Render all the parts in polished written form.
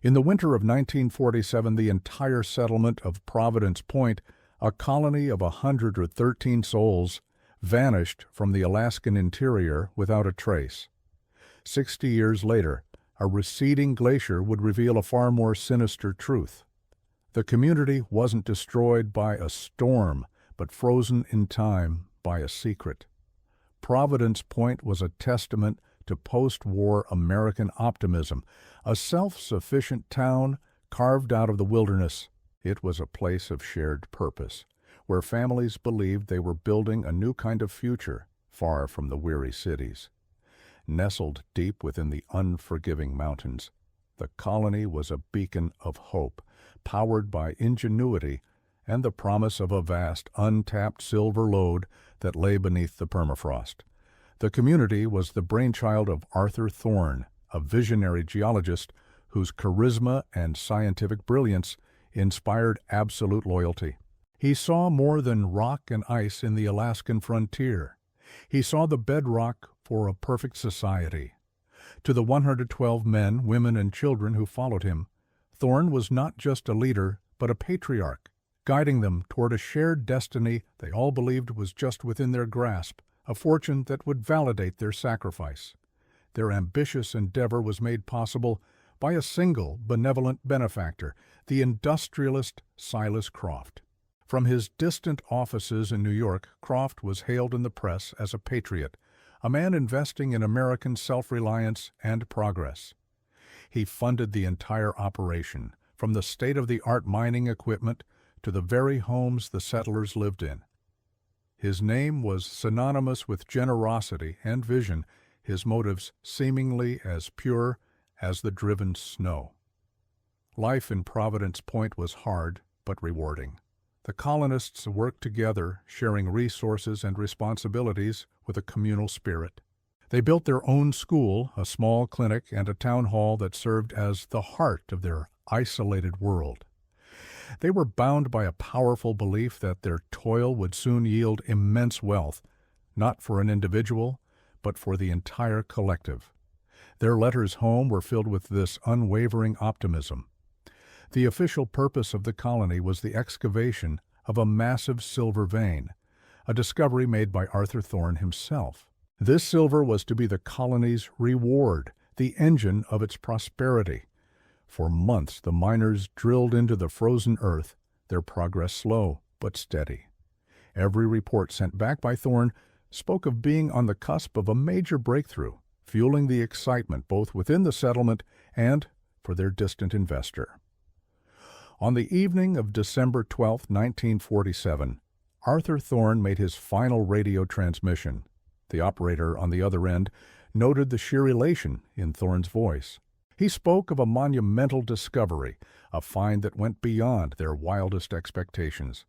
In the winter of 1947, the entire settlement of Providence Point, a colony of 113 souls, vanished from the Alaskan interior without a trace. 60 years later, a receding glacier would reveal a far more sinister truth. The community wasn't destroyed by a storm, but frozen in time by a secret. Providence Point was a testament to post-war American optimism, a self-sufficient town carved out of the wilderness. It was a place of shared purpose, where families believed they were building a new kind of future, far from the weary cities. Nestled deep within the unforgiving mountains, the colony was a beacon of hope, powered by ingenuity and the promise of a vast, untapped silver lode that lay beneath the permafrost. The community was the brainchild of Arthur Thorne, a visionary geologist whose charisma and scientific brilliance inspired absolute loyalty. He saw more than rock and ice in the Alaskan frontier. He saw the bedrock for a perfect society. To the 112 men, women, and children who followed him, Thorne was not just a leader, but a patriarch, guiding them toward a shared destiny they all believed was just within their grasp, a fortune that would validate their sacrifice. Their ambitious endeavor was made possible by a single benevolent benefactor, the industrialist Silas Croft. From his distant offices in New York, Croft was hailed in the press as a patriot, a man investing in American self-reliance and progress. He funded the entire operation, from the state-of-the-art mining equipment to the very homes the settlers lived in. His name was synonymous with generosity and vision, his motives seemingly as pure as the driven snow. Life in Providence Point was hard but rewarding. The colonists worked together, sharing resources and responsibilities with a communal spirit. They built their own school, a small clinic, and a town hall that served as the heart of their isolated world. They were bound by a powerful belief that their toil would soon yield immense wealth, not for an individual, but for the entire collective. Their letters home were filled with this unwavering optimism. The official purpose of the colony was the excavation of a massive silver vein, a discovery made by Arthur Thorne himself. This silver was to be the colony's reward, the engine of its prosperity. For months the miners drilled into the frozen earth, their progress slow but steady. Every report sent back by Thorne spoke of being on the cusp of a major breakthrough, fueling the excitement both within the settlement and for their distant investor. On the evening of December 12, 1947, Arthur Thorne made his final radio transmission. The operator on the other end noted the sheer elation in Thorne's voice. He spoke of a monumental discovery, a find that went beyond their wildest expectations.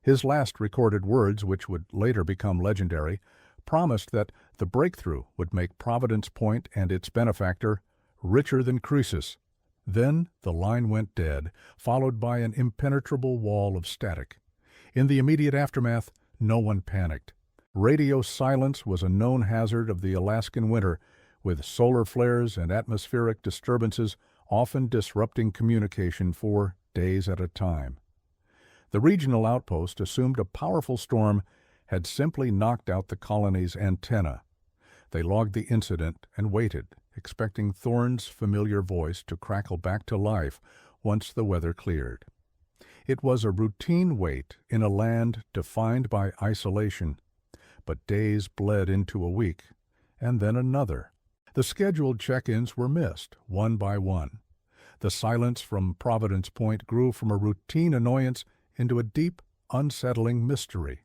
His last recorded words, which would later become legendary, promised that the breakthrough would make Providence Point and its benefactor richer than Croesus. Then the line went dead, followed by an impenetrable wall of static. In the immediate aftermath, no one panicked. Radio silence was a known hazard of the Alaskan winter, with solar flares and atmospheric disturbances often disrupting communication for days at a time. The regional outpost assumed a powerful storm had simply knocked out the colony's antenna. They logged the incident and waited, expecting Thorne's familiar voice to crackle back to life once the weather cleared. It was a routine wait in a land defined by isolation, but days bled into a week, and then another. The scheduled check-ins were missed, one by one. The silence from Providence Point grew from a routine annoyance into a deep, unsettling mystery.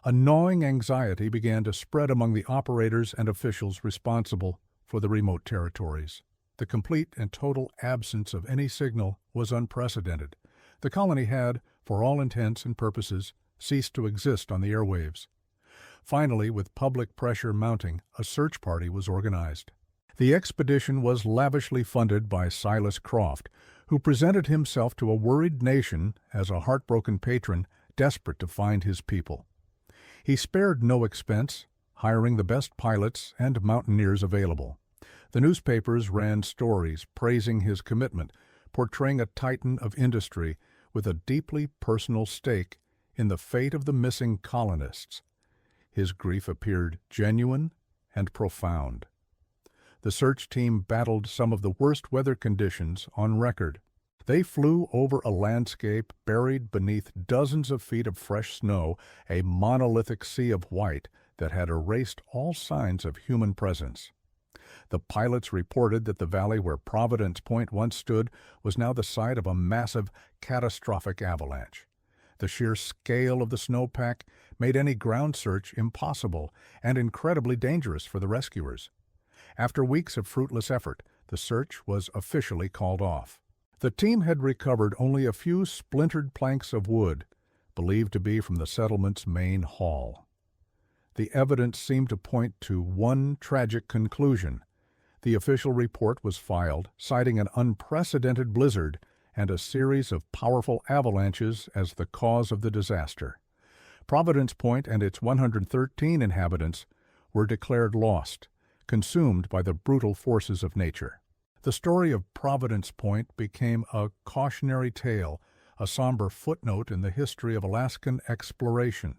A gnawing anxiety began to spread among the operators and officials responsible for the remote territories. The complete and total absence of any signal was unprecedented. The colony had, for all intents and purposes, ceased to exist on the airwaves. Finally, with public pressure mounting, a search party was organized. The expedition was lavishly funded by Silas Croft, who presented himself to a worried nation as a heartbroken patron desperate to find his people. He spared no expense, hiring the best pilots and mountaineers available. The newspapers ran stories praising his commitment, portraying a titan of industry with a deeply personal stake in the fate of the missing colonists. His grief appeared genuine and profound. The search team battled some of the worst weather conditions on record. They flew over a landscape buried beneath dozens of feet of fresh snow, a monolithic sea of white that had erased all signs of human presence. The pilots reported that the valley where Providence Point once stood was now the site of a massive, catastrophic avalanche. The sheer scale of the snowpack made any ground search impossible and incredibly dangerous for the rescuers. After weeks of fruitless effort, the search was officially called off. The team had recovered only a few splintered planks of wood, believed to be from the settlement's main hall. The evidence seemed to point to one tragic conclusion. The official report was filed, citing an unprecedented blizzard and a series of powerful avalanches as the cause of the disaster. Providence Point and its 113 inhabitants were declared lost, consumed by the brutal forces of nature. The story of Providence Point became a cautionary tale, a somber footnote in the history of Alaskan exploration.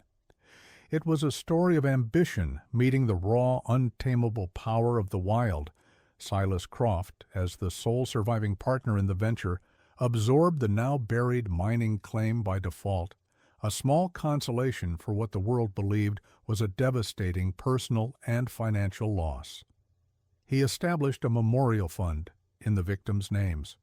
It was a story of ambition meeting the raw, untamable power of the wild. Silas Croft, as the sole surviving partner in the venture, absorbed the now-buried mining claim by default, a small consolation for what the world believed was a devastating personal and financial loss. He established a memorial fund in the victims' names.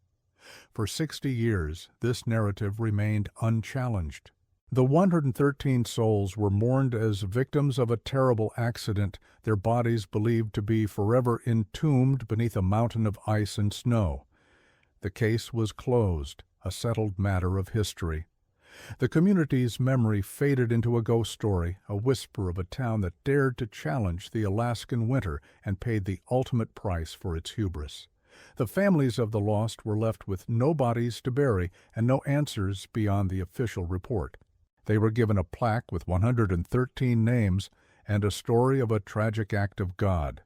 For 60 years, this narrative remained unchallenged. The 113 souls were mourned as victims of a terrible accident, their bodies believed to be forever entombed beneath a mountain of ice and snow. The case was closed, a settled matter of history. The community's memory faded into a ghost story, a whisper of a town that dared to challenge the Alaskan winter and paid the ultimate price for its hubris. The families of the lost were left with no bodies to bury and no answers beyond the official report. They were given a plaque with 113 names and a story of a tragic act of God.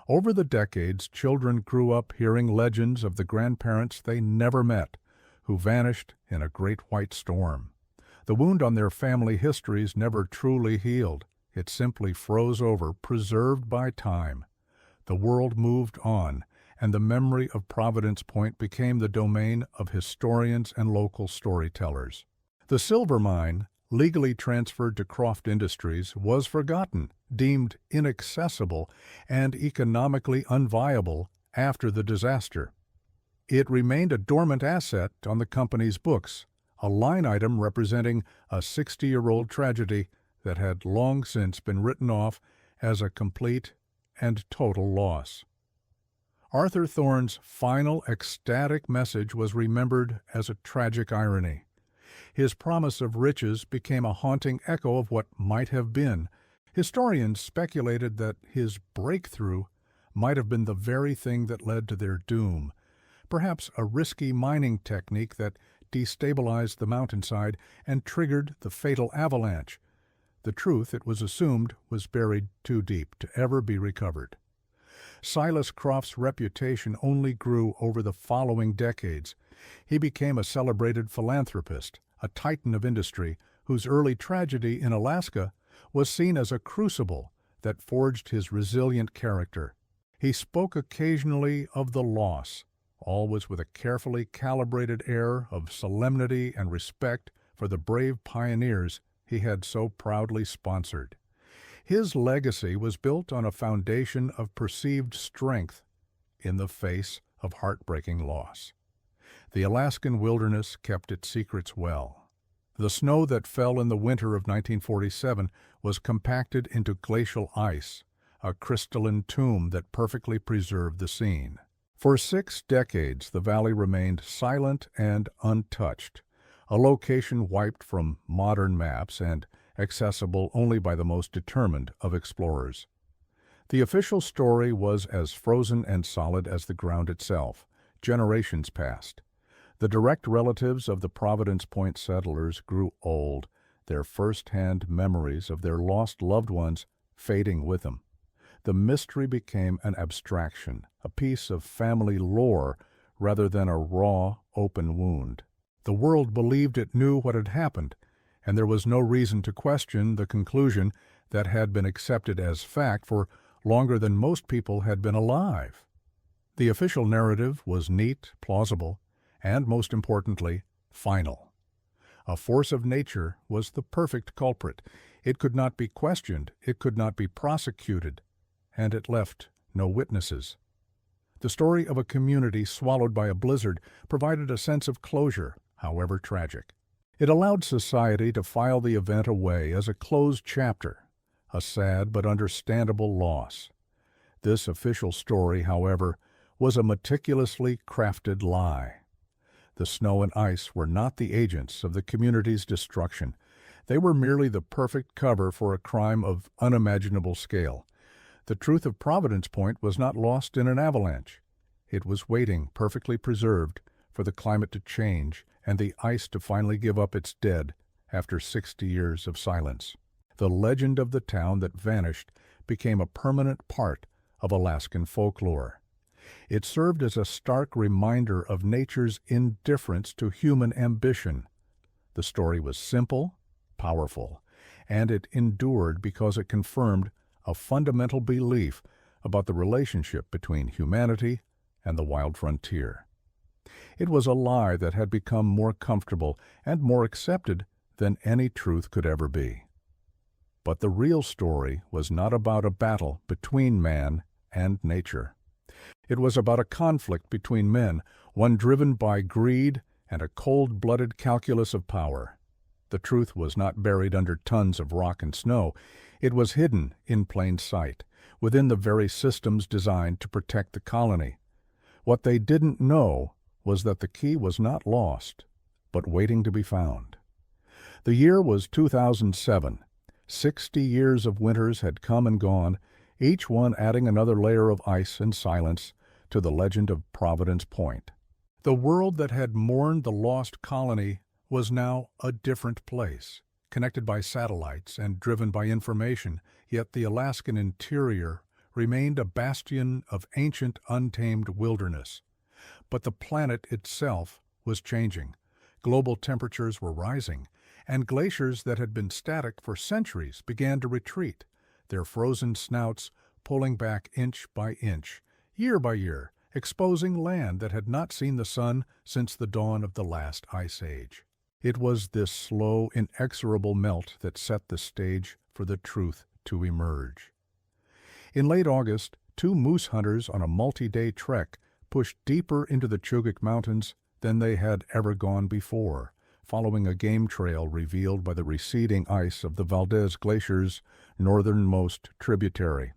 Over the decades, children grew up hearing legends of the grandparents they never met, who vanished in a great white storm. The wound on their family histories never truly healed. It simply froze over, preserved by time. The world moved on, and the memory of Providence Point became the domain of historians and local storytellers. The silver mine, legally transferred to Croft Industries, was forgotten, deemed inaccessible, and economically unviable after the disaster. It remained a dormant asset on the company's books, a line item representing a 60-year-old tragedy that had long since been written off as a complete and total loss. Arthur Thorne's final ecstatic message was remembered as a tragic irony. His promise of riches became a haunting echo of what might have been. Historians speculated that his breakthrough might have been the very thing that led to their doom, perhaps a risky mining technique that destabilized the mountainside and triggered the fatal avalanche. The truth, it was assumed, was buried too deep to ever be recovered. Silas Croft's reputation only grew over the following decades. He became a celebrated philanthropist, a titan of industry, whose early tragedy in Alaska was seen as a crucible that forged his resilient character. He spoke occasionally of the loss, always with a carefully calibrated air of solemnity and respect for the brave pioneers he had so proudly sponsored. His legacy was built on a foundation of perceived strength in the face of heartbreaking loss. The Alaskan wilderness kept its secrets well. The snow that fell in the winter of 1947 was compacted into glacial ice, a crystalline tomb that perfectly preserved the scene. For 6 decades, the valley remained silent and untouched, a location wiped from modern maps and accessible only by the most determined of explorers. The official story was as frozen and solid as the ground itself. Generations passed. The direct relatives of the Providence Point settlers grew old, their first-hand memories of their lost loved ones fading with them. The mystery became an abstraction, a piece of family lore rather than a raw, open wound. The world believed it knew what had happened, and there was no reason to question the conclusion that had been accepted as fact for longer than most people had been alive. The official narrative was neat, plausible, and, most importantly, final. A force of nature was the perfect culprit. It could not be questioned, it could not be prosecuted, and it left no witnesses. The story of a community swallowed by a blizzard provided a sense of closure, however tragic. It allowed society to file the event away as a closed chapter, a sad but understandable loss. This official story, however, was a meticulously crafted lie. The snow and ice were not the agents of the community's destruction. They were merely the perfect cover for a crime of unimaginable scale. The truth of Providence Point was not lost in an avalanche. It was waiting, perfectly preserved, for the climate to change and the ice to finally give up its dead after 60 years of silence. The legend of the town that vanished became a permanent part of Alaskan folklore. It served as a stark reminder of nature's indifference to human ambition. The story was simple, powerful, and it endured because it confirmed a fundamental belief about the relationship between humanity and the wild frontier. It was a lie that had become more comfortable and more accepted than any truth could ever be. But the real story was not about a battle between man and nature. It was about a conflict between men, one driven by greed and a cold-blooded calculus of power. The truth was not buried under tons of rock and snow. It was hidden in plain sight, within the very systems designed to protect the colony. What they didn't know was that the key was not lost, but waiting to be found. The year was 2007. 60 years of winters had come and gone, each one adding another layer of ice and silence to the legend of Providence Point. The world that had mourned the lost colony was now a different place, connected by satellites and driven by information, yet the Alaskan interior remained a bastion of ancient, untamed wilderness. But the planet itself was changing. Global temperatures were rising, and glaciers that had been static for centuries began to retreat, their frozen snouts pulling back inch by inch, year by year, exposing land that had not seen the sun since the dawn of the last ice age. It was this slow, inexorable melt that set the stage for the truth to emerge. In late August, 2 moose hunters on a multi-day trek pushed deeper into the Chugach Mountains than they had ever gone before, following a game trail revealed by the receding ice of the Valdez Glacier's northernmost tributary.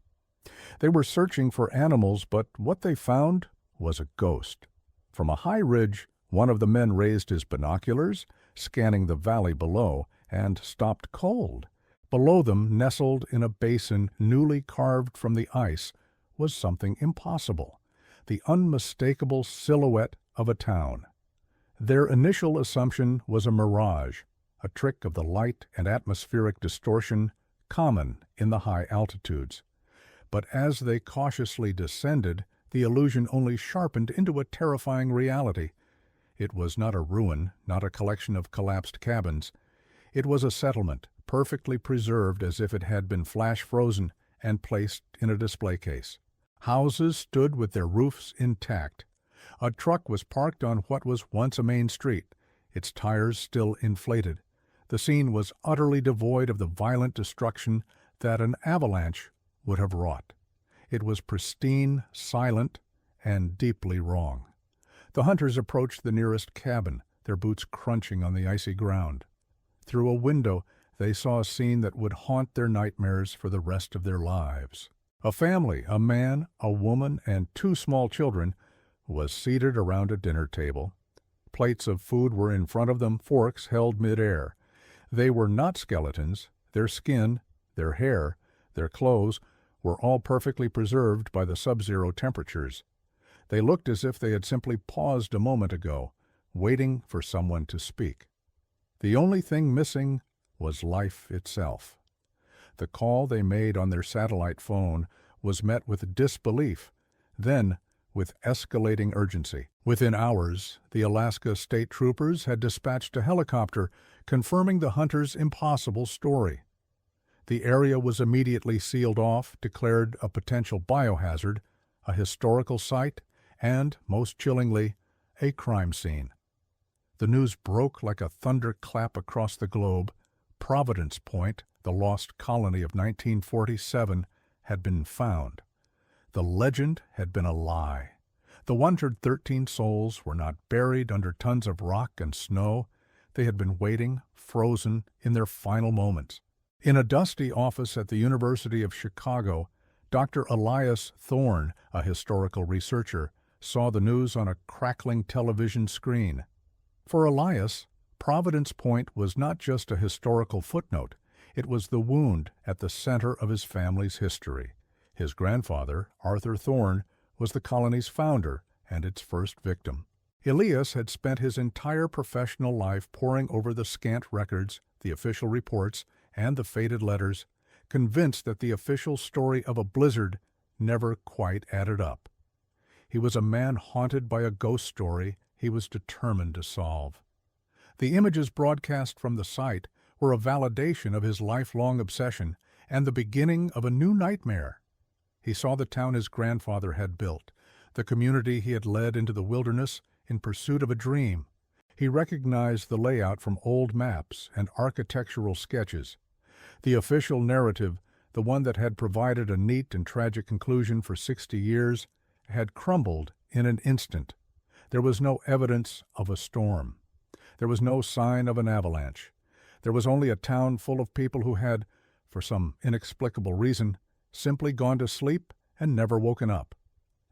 They were searching for animals, but what they found was a ghost. From a high ridge, one of the men raised his binoculars, scanning the valley below, and stopped cold. Below them, nestled in a basin newly carved from the ice, was something impossible, the unmistakable silhouette of a town. Their initial assumption was a mirage, a trick of the light and atmospheric distortion common in the high altitudes. But as they cautiously descended, the illusion only sharpened into a terrifying reality. It was not a ruin, not a collection of collapsed cabins. It was a settlement, perfectly preserved as if it had been flash-frozen and placed in a display case. Houses stood with their roofs intact. A truck was parked on what was once a main street, its tires still inflated. The scene was utterly devoid of the violent destruction that an avalanche would have wrought. It was pristine, silent, and deeply wrong. The hunters approached the nearest cabin, their boots crunching on the icy ground. Through a window, they saw a scene that would haunt their nightmares for the rest of their lives. A family, a man, a woman, and 2 small children, was seated around a dinner table. Plates of food were in front of them, forks held mid-air. They were not skeletons. Their skin, their hair, their clothes were all perfectly preserved by the sub-zero temperatures. They looked as if they had simply paused a moment ago, waiting for someone to speak. The only thing missing was life itself. The call they made on their satellite phone was met with disbelief, then with escalating urgency. Within hours, the Alaska State Troopers had dispatched a helicopter confirming the hunters' impossible story. The area was immediately sealed off, declared a potential biohazard, a historical site, and, most chillingly, a crime scene. The news broke like a thunderclap across the globe. Providence Point, the lost colony of 1947, had been found. The legend had been a lie. The 113 souls were not buried under tons of rock and snow. They had been waiting, frozen, in their final moments. In a dusty office at the University of Chicago, Dr. Elias Thorne, a historical researcher, saw the news on a crackling television screen. For Elias, Providence Point was not just a historical footnote. It was the wound at the center of his family's history. His grandfather, Arthur Thorne, was the colony's founder and its first victim. Elias had spent his entire professional life poring over the scant records, the official reports, and the faded letters, convinced that the official story of a blizzard never quite added up. He was a man haunted by a ghost story he was determined to solve. The images broadcast from the site were a validation of his lifelong obsession and the beginning of a new nightmare. He saw the town his grandfather had built, the community he had led into the wilderness in pursuit of a dream. He recognized the layout from old maps and architectural sketches. The official narrative, the one that had provided a neat and tragic conclusion for 60 years, had crumbled in an instant. There was no evidence of a storm. There was no sign of an avalanche. There was only a town full of people who had, for some inexplicable reason, simply gone to sleep and never woken up.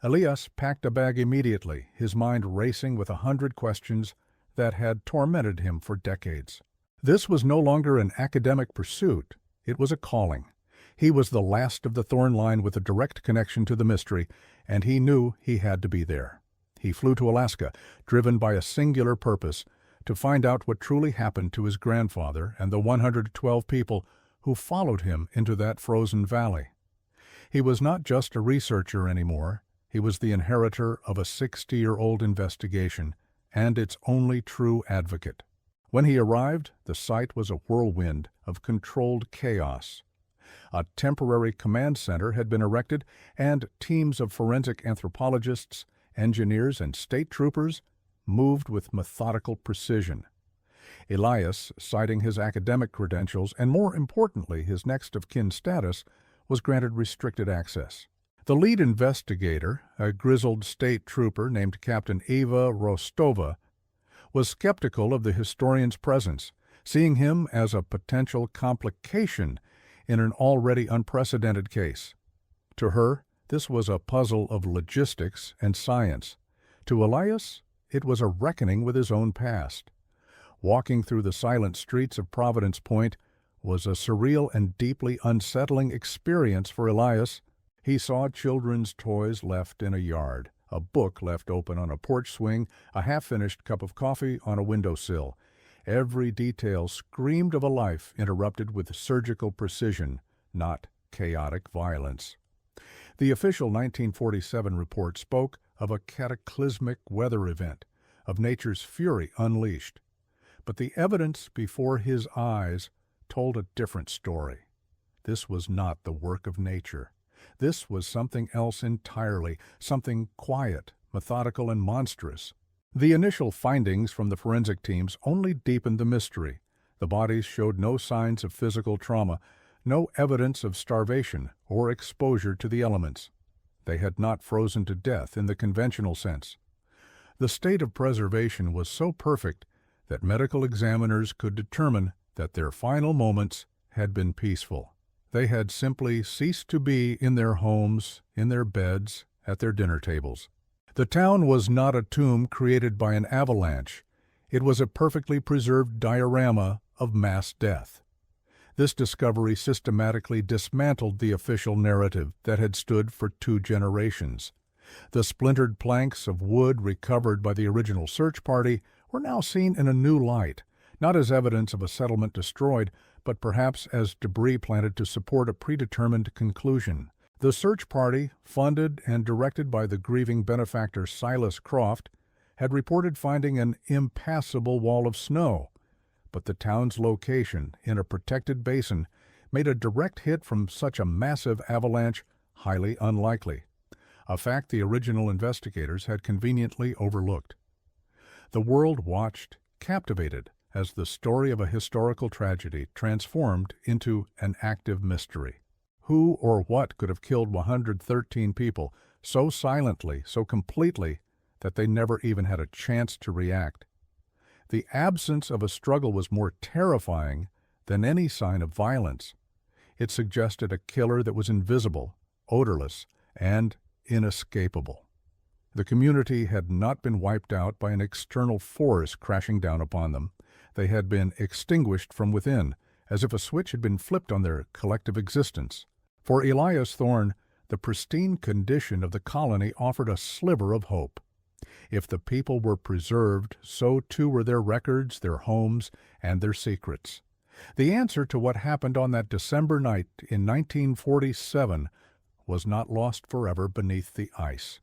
Elias packed a bag immediately, his mind racing with 100 questions that had tormented him for decades. This was no longer an academic pursuit. It was a calling. He was the last of the Thorne line with a direct connection to the mystery, and he knew he had to be there. He flew to Alaska, driven by a singular purpose, to find out what truly happened to his grandfather and the 112 people who followed him into that frozen valley. He was not just a researcher anymore. He was the inheritor of a 60-year-old investigation and its only true advocate. When he arrived, the site was a whirlwind of controlled chaos. A temporary command center had been erected, and teams of forensic anthropologists, engineers, and state troopers moved with methodical precision. Elias, citing his academic credentials and, more importantly, his next-of-kin status, was granted restricted access. The lead investigator, a grizzled state trooper named Captain Eva Rostova, was skeptical of the historian's presence, seeing him as a potential complication in an already unprecedented case. To her, this was a puzzle of logistics and science. To Elias, it was a reckoning with his own past. Walking through the silent streets of Providence Point was a surreal and deeply unsettling experience for Elias. He saw children's toys left in a yard, a book left open on a porch swing, a half-finished cup of coffee on a windowsill. Every detail screamed of a life interrupted with surgical precision, not chaotic violence. The official 1947 report spoke of a cataclysmic weather event, of nature's fury unleashed. But the evidence before his eyes told a different story. This was not the work of nature. This was something else entirely, something quiet, methodical, and monstrous. The initial findings from the forensic teams only deepened the mystery. The bodies showed no signs of physical trauma, no evidence of starvation or exposure to the elements. They had not frozen to death in the conventional sense. The state of preservation was so perfect that medical examiners could determine that their final moments had been peaceful. They had simply ceased to be in their homes, in their beds, at their dinner tables. The town was not a tomb created by an avalanche. It was a perfectly preserved diorama of mass death. This discovery systematically dismantled the official narrative that had stood for 2 generations. The splintered planks of wood recovered by the original search party were now seen in a new light, not as evidence of a settlement destroyed, but perhaps as debris planted to support a predetermined conclusion. The search party, funded and directed by the grieving benefactor Silas Croft, had reported finding an impassable wall of snow, but the town's location in a protected basin made a direct hit from such a massive avalanche highly unlikely, a fact the original investigators had conveniently overlooked. The world watched, captivated, as the story of a historical tragedy transformed into an active mystery. Who or what could have killed 113 people so silently, so completely, that they never even had a chance to react? The absence of a struggle was more terrifying than any sign of violence. It suggested a killer that was invisible, odorless, and inescapable. The community had not been wiped out by an external force crashing down upon them. They had been extinguished from within, as if a switch had been flipped on their collective existence. For Elias Thorne, the pristine condition of the colony offered a sliver of hope. If the people were preserved, so too were their records, their homes, and their secrets. The answer to what happened on that December night in 1947 was not lost forever beneath the ice.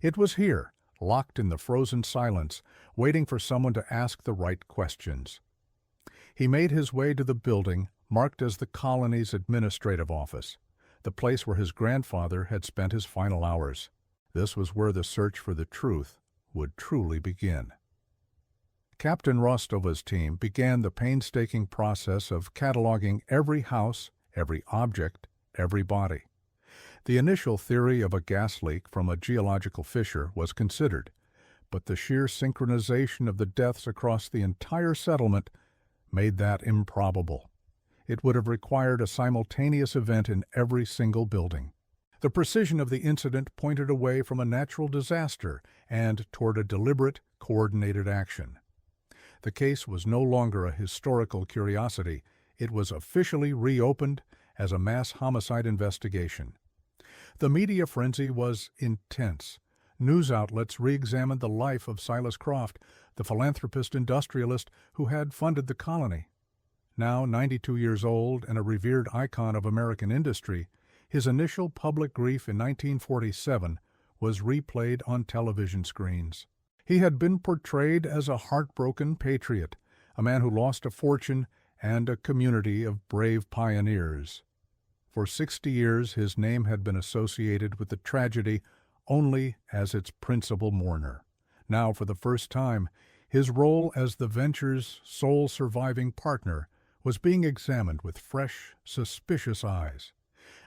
It was here, locked in the frozen silence, waiting for someone to ask the right questions. He made his way to the building marked as the colony's administrative office, the place where his grandfather had spent his final hours. This was where the search for the truth would truly begin. Captain Rostova's team began the painstaking process of cataloging every house, every object, every body. The initial theory of a gas leak from a geological fissure was considered, but the sheer synchronization of the deaths across the entire settlement made that improbable. It would have required a simultaneous event in every single building. The precision of the incident pointed away from a natural disaster and toward a deliberate, coordinated action. The case was no longer a historical curiosity. It was officially reopened as a mass homicide investigation. The media frenzy was intense. News outlets re-examined the life of Silas Croft, the philanthropist industrialist who had funded the colony. Now 92 years old and a revered icon of American industry, his initial public grief in 1947 was replayed on television screens. He had been portrayed as a heartbroken patriot, a man who lost a fortune and a community of brave pioneers. For 60 years his name had been associated with the tragedy only as its principal mourner. Now, for the first time, his role as the venture's sole surviving partner was being examined with fresh, suspicious eyes.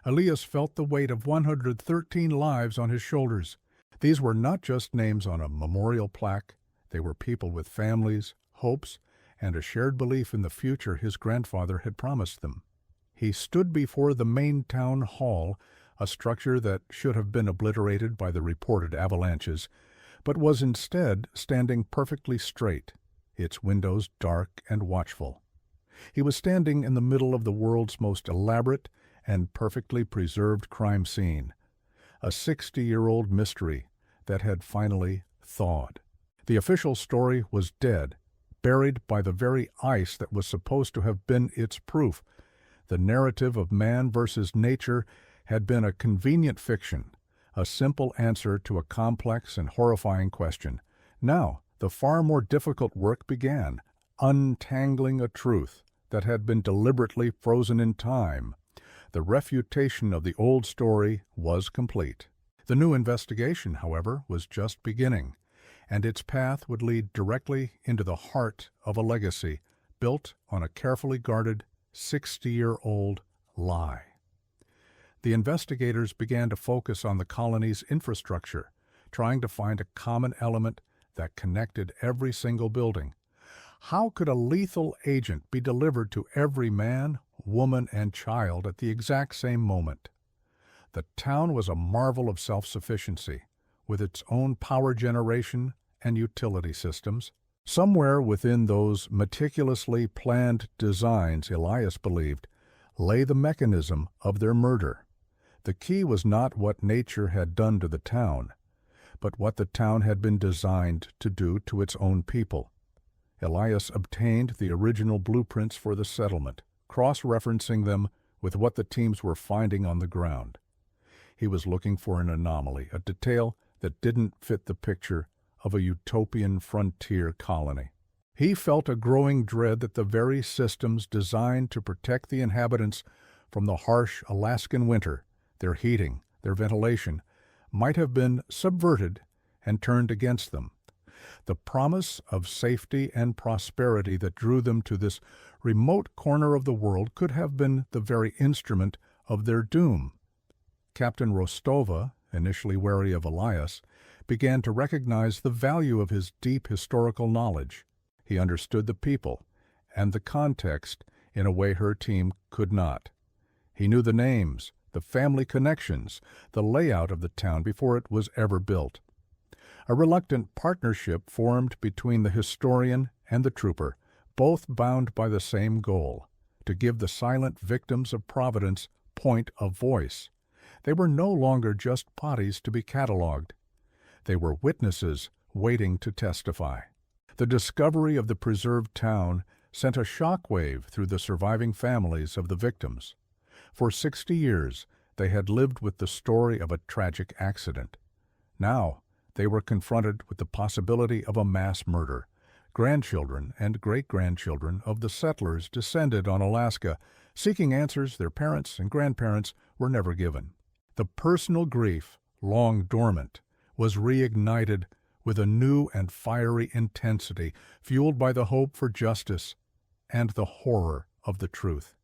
Elias felt the weight of 113 lives on his shoulders. These were not just names on a memorial plaque. They were people with families, hopes, and a shared belief in the future his grandfather had promised them. He stood before the main town hall, a structure that should have been obliterated by the reported avalanches, but was instead standing perfectly straight, its windows dark and watchful. He was standing in the middle of the world's most elaborate and perfectly preserved crime scene, a 60-year-old mystery that had finally thawed. The official story was dead, buried by the very ice that was supposed to have been its proof. The narrative of man versus nature had been a convenient fiction, a simple answer to a complex and horrifying question. Now, the far more difficult work began, untangling a truth that had been deliberately frozen in time. The refutation of the old story was complete. The new investigation, however, was just beginning, and its path would lead directly into the heart of a legacy built on a carefully guarded 60-year-old lie. The investigators began to focus on the colony's infrastructure, trying to find a common element that connected every single building. How could a lethal agent be delivered to every man, woman, and child at the exact same moment? The town was a marvel of self-sufficiency, with its own power generation and utility systems. Somewhere within those meticulously planned designs, Elias believed, lay the mechanism of their murder. The key was not what nature had done to the town, but what the town had been designed to do to its own people. Elias obtained the original blueprints for the settlement, cross-referencing them with what the teams were finding on the ground. He was looking for an anomaly, a detail that didn't fit the picture of a utopian frontier colony. He felt a growing dread that the very systems designed to protect the inhabitants from the harsh Alaskan winter, their heating, their ventilation, might have been subverted and turned against them. The promise of safety and prosperity that drew them to this remote corner of the world could have been the very instrument of their doom. Captain Rostova, initially wary of Elias, began to recognize the value of his deep historical knowledge. He understood the people and the context in a way her team could not. He knew the names, the family connections, the layout of the town before it was ever built. A reluctant partnership formed between the historian and the trooper, both bound by the same goal, to give the silent victims of Providence Point a voice. They were no longer just bodies to be cataloged. They were witnesses waiting to testify. The discovery of the preserved town sent a shockwave through the surviving families of the victims. For 60 years, they had lived with the story of a tragic accident. Now, they were confronted with the possibility of a mass murder. Grandchildren and great-grandchildren of the settlers descended on Alaska, seeking answers their parents and grandparents were never given. The personal grief, long dormant, was reignited with a new and fiery intensity, fueled by the hope for justice and the horror of the truth.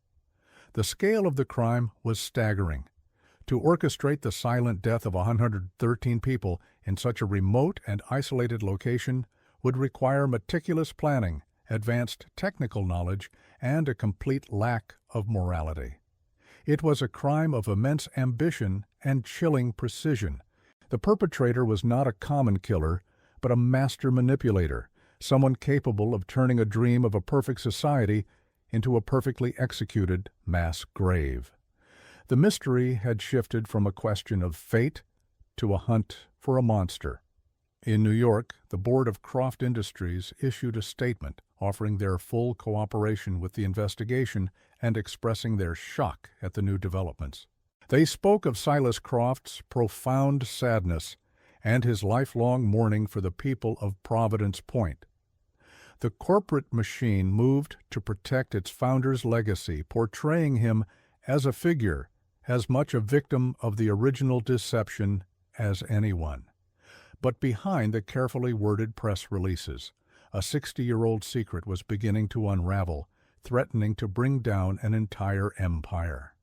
The scale of the crime was staggering. To orchestrate the silent death of 113 people in such a remote and isolated location would require meticulous planning, advanced technical knowledge, and a complete lack of morality. It was a crime of immense ambition and chilling precision. The perpetrator was not a common killer, but a master manipulator, someone capable of turning a dream of a perfect society into a perfectly executed mass grave. The mystery had shifted from a question of fate to a hunt for a monster. In New York, the board of Croft Industries issued a statement offering their full cooperation with the investigation and expressing their shock at the new developments. They spoke of Silas Croft's profound sadness and his lifelong mourning for the people of Providence Point. The corporate machine moved to protect its founder's legacy, portraying him as a figure, as much a victim of the original deception as anyone. But behind the carefully worded press releases, a 60-year-old secret was beginning to unravel, threatening to bring down an entire empire.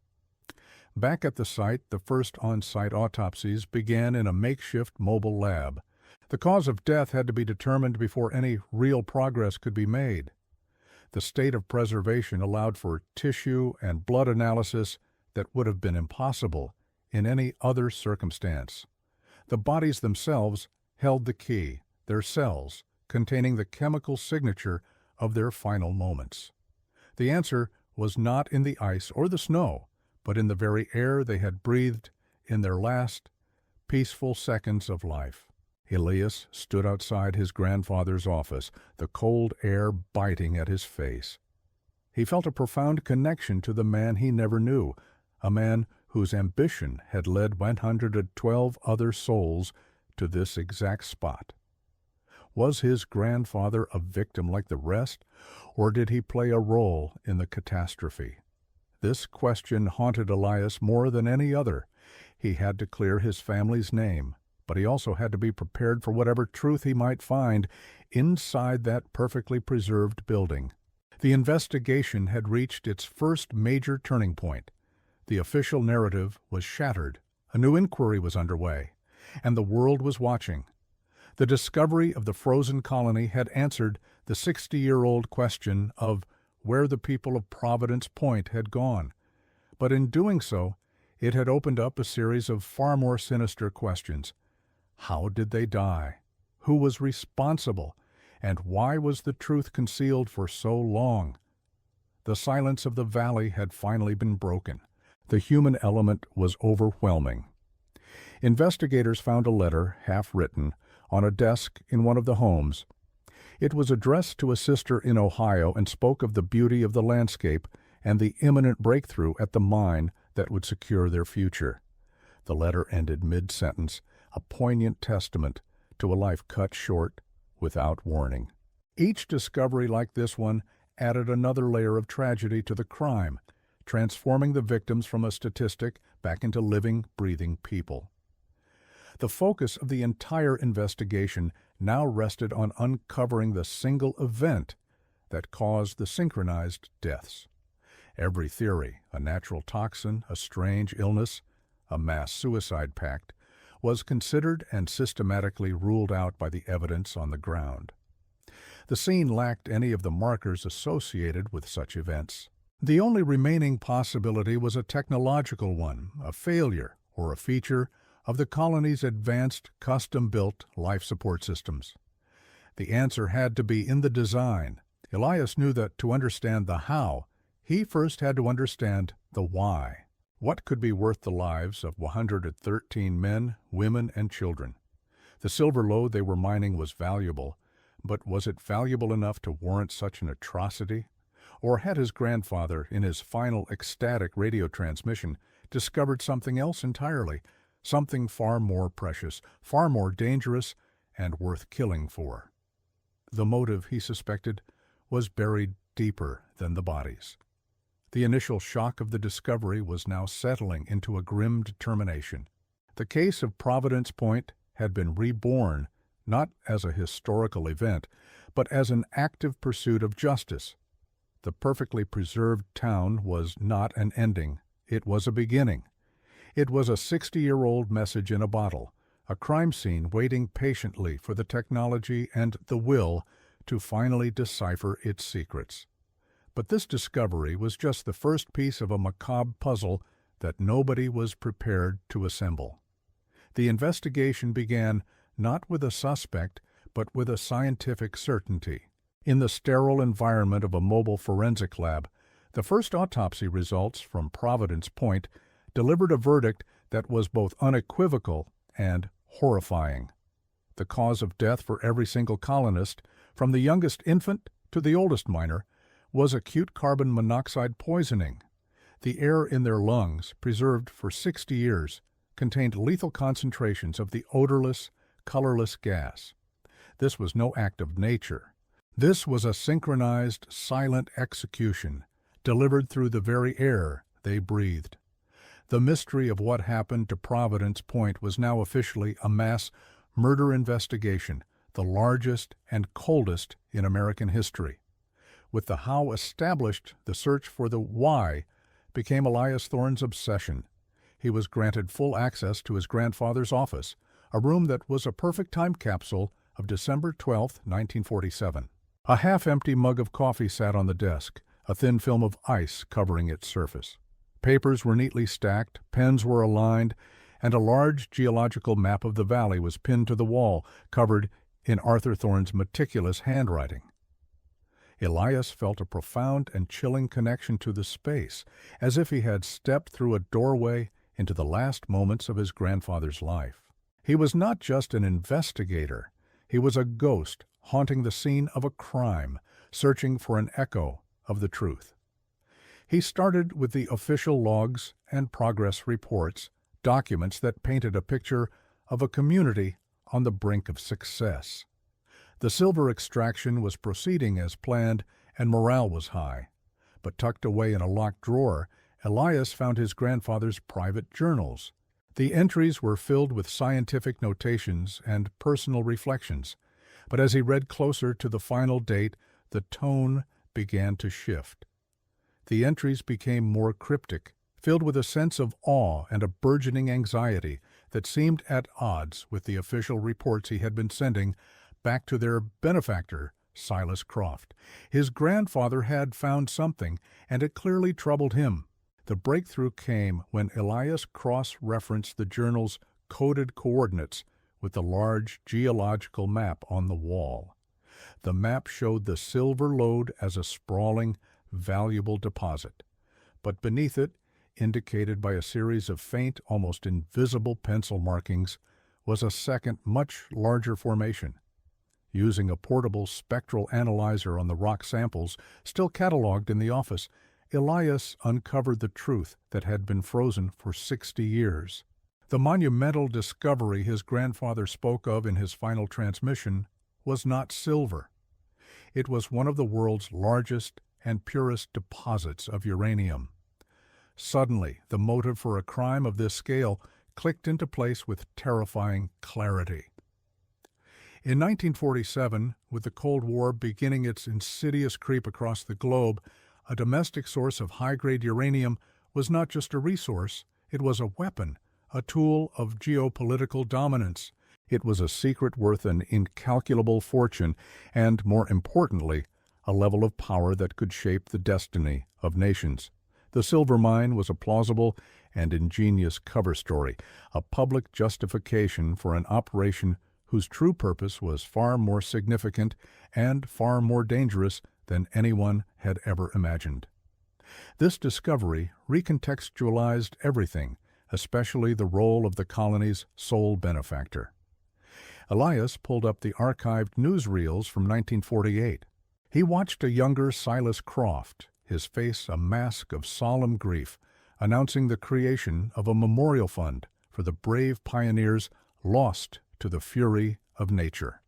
Back at the site, the first on-site autopsies began in a makeshift mobile lab. The cause of death had to be determined before any real progress could be made. The state of preservation allowed for tissue and blood analysis that would have been impossible in any other circumstance. The bodies themselves held the key, their cells, containing the chemical signature of their final moments. The answer was not in the ice or the snow, but in the very air they had breathed in their last, peaceful seconds of life. Elias stood outside his grandfather's office, the cold air biting at his face. He felt a profound connection to the man he never knew, a man whose ambition had led 112 other souls to this exact spot. Was his grandfather a victim like the rest, or did he play a role in the catastrophe? This question haunted Elias more than any other. He had to clear his family's name, but he also had to be prepared for whatever truth he might find inside that perfectly preserved building. The investigation had reached its first major turning point. The official narrative was shattered. A new inquiry was underway, and the world was watching. The discovery of the frozen colony had answered the 60-year-old question of where the people of Providence Point had gone. But in doing so, it had opened up a series of far more sinister questions. How did they die? Who was responsible? And why was the truth concealed for so long? The silence of the valley had finally been broken. The human element was overwhelming. Investigators found a letter, half-written, on a desk in one of the homes. It was addressed to a sister in Ohio and spoke of the beauty of the landscape and the imminent breakthrough at the mine that would secure their future. The letter ended mid-sentence, a poignant testament to a life cut short without warning. Each discovery like this one added another layer of tragedy to the crime, transforming the victims from a statistic back into living, breathing people. The focus of the entire investigation now rested on uncovering the single event that caused the synchronized deaths. Every theory, a natural toxin, a strange illness, a mass suicide pact, was considered and systematically ruled out by the evidence on the ground. The scene lacked any of the markers associated with such events. The only remaining possibility was a technological one, a failure or a feature of the colony's advanced, custom-built life support systems. The answer had to be in the design. Elias knew that to understand the how, he first had to understand the why. What could be worth the lives of 113 men, women, and children? The silver lode they were mining was valuable, but was it valuable enough to warrant such an atrocity? Or had his grandfather, in his final ecstatic radio transmission, discovered something else entirely, something far more precious, far more dangerous, and worth killing for? The motive, he suspected, was buried deeper than the bodies. The initial shock of the discovery was now settling into a grim determination. The case of Providence Point had been reborn not as a historical event, but as an active pursuit of justice. The perfectly preserved town was not an ending. It was a beginning. It was a 60-year-old message in a bottle, a crime scene waiting patiently for the technology and the will to finally decipher its secrets. But this discovery was just the first piece of a macabre puzzle that nobody was prepared to assemble. The investigation began not with a suspect, but with a scientific certainty. In the sterile environment of a mobile forensic lab, the first autopsy results from Providence Point delivered a verdict that was both unequivocal and horrifying. The cause of death for every single colonist, from the youngest infant to the oldest miner, was acute carbon monoxide poisoning. The air in their lungs, preserved for 60 years, contained lethal concentrations of the odorless, colorless gas. This was no act of nature. This was a synchronized, silent execution, delivered through the very air they breathed. The mystery of what happened to Providence Point was now officially a mass murder investigation, the largest and coldest in American history. With the how established, the search for the why became Elias Thorne's obsession. He was granted full access to his grandfather's office, a room that was a perfect time capsule of December 12, 1947. A half-empty mug of coffee sat on the desk, a thin film of ice covering its surface. Papers were neatly stacked, pens were aligned, and a large geological map of the valley was pinned to the wall, covered in Arthur Thorne's meticulous handwriting. Elias felt a profound and chilling connection to the space, as if he had stepped through a doorway into the last moments of his grandfather's life. He was not just an investigator. He was a ghost haunting the scene of a crime, searching for an echo of the truth. He started with the official logs and progress reports, documents that painted a picture of a community on the brink of success. The silver extraction was proceeding as planned, and morale was high. But tucked away in a locked drawer, Elias found his grandfather's private journals. The entries were filled with scientific notations and personal reflections, but as he read closer to the final date, the tone began to shift. The entries became more cryptic, filled with a sense of awe and a burgeoning anxiety that seemed at odds with the official reports he had been sending back to their benefactor, Silas Croft. His grandfather had found something, and it clearly troubled him. The breakthrough came when Elias cross-referenced the journal's coded coordinates with the large geological map on the wall. The map showed the silver lode as a sprawling, valuable deposit, but beneath it, indicated by a series of faint, almost invisible pencil markings, was a second, much larger formation. Using a portable spectral analyzer on the rock samples still cataloged in the office, Elias uncovered the truth that had been frozen for 60 years. The monumental discovery his grandfather spoke of in his final transmission was not silver. It was one of the world's largest and purest deposits of uranium. Suddenly, the motive for a crime of this scale clicked into place with terrifying clarity. In 1947, with the Cold War beginning its insidious creep across the globe, a domestic source of high-grade uranium was not just a resource, it was a weapon, a tool of geopolitical dominance. It was a secret worth an incalculable fortune and, more importantly, a level of power that could shape the destiny of nations. The silver mine was a plausible and ingenious cover story, a public justification for an operation whose true purpose was far more significant and far more dangerous than anyone had ever imagined. This discovery recontextualized everything, especially the role of the colony's sole benefactor. Elias pulled up the archived newsreels from 1948. He watched a younger Silas Croft, his face a mask of solemn grief, announcing the creation of a memorial fund for the brave pioneers lost to the fury of nature.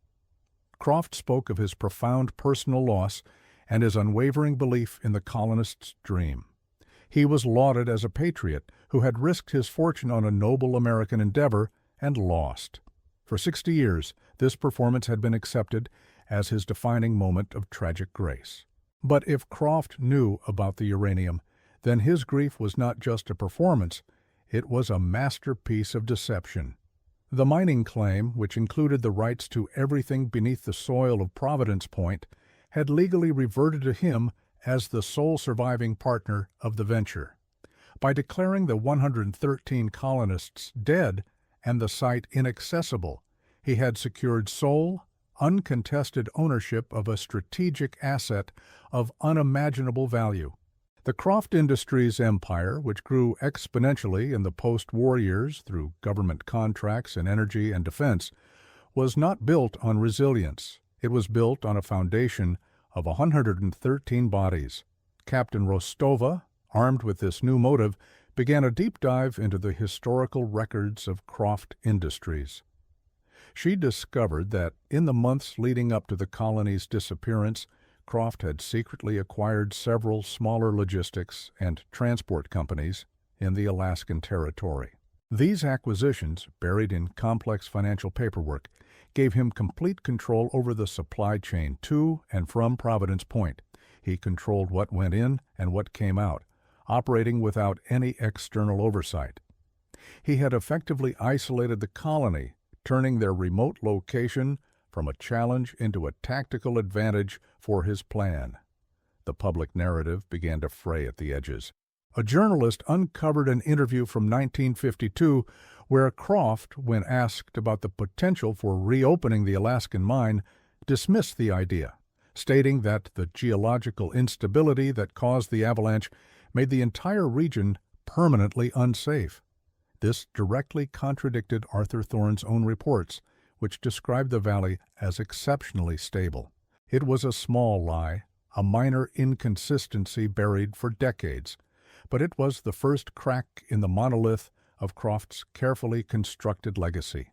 Croft spoke of his profound personal loss and his unwavering belief in the colonists' dream. He was lauded as a patriot who had risked his fortune on a noble American endeavor and lost. For 60 years, this performance had been accepted as his defining moment of tragic grace. But if Croft knew about the uranium, then his grief was not just a performance, it was a masterpiece of deception. The mining claim, which included the rights to everything beneath the soil of Providence Point, had legally reverted to him as the sole surviving partner of the venture. By declaring the 113 colonists dead and the site inaccessible, he had secured sole, uncontested ownership of a strategic asset of unimaginable value. The Croft Industries empire, which grew exponentially in the post-war years through government contracts in energy and defense, was not built on resilience. It was built on a foundation of 113 bodies. Captain Rostova, armed with this new motive, began a deep dive into the historical records of Croft Industries. She discovered that in the months leading up to the colony's disappearance, Croft had secretly acquired several smaller logistics and transport companies in the Alaskan Territory. These acquisitions, buried in complex financial paperwork, gave him complete control over the supply chain to and from Providence Point. He controlled what went in and what came out, operating without any external oversight. He had effectively isolated the colony, turning their remote location from a challenge into a tactical advantage for his plan. The public narrative began to fray at the edges. A journalist uncovered an interview from 1952 where Croft, when asked about the potential for reopening the Alaskan mine, dismissed the idea, stating that the geological instability that caused the avalanche made the entire region permanently unsafe. This directly contradicted Arthur Thorne's own reports, which described the valley as exceptionally stable. It was a small lie, a minor inconsistency buried for decades, but it was the first crack in the monolith of Croft's carefully constructed legacy.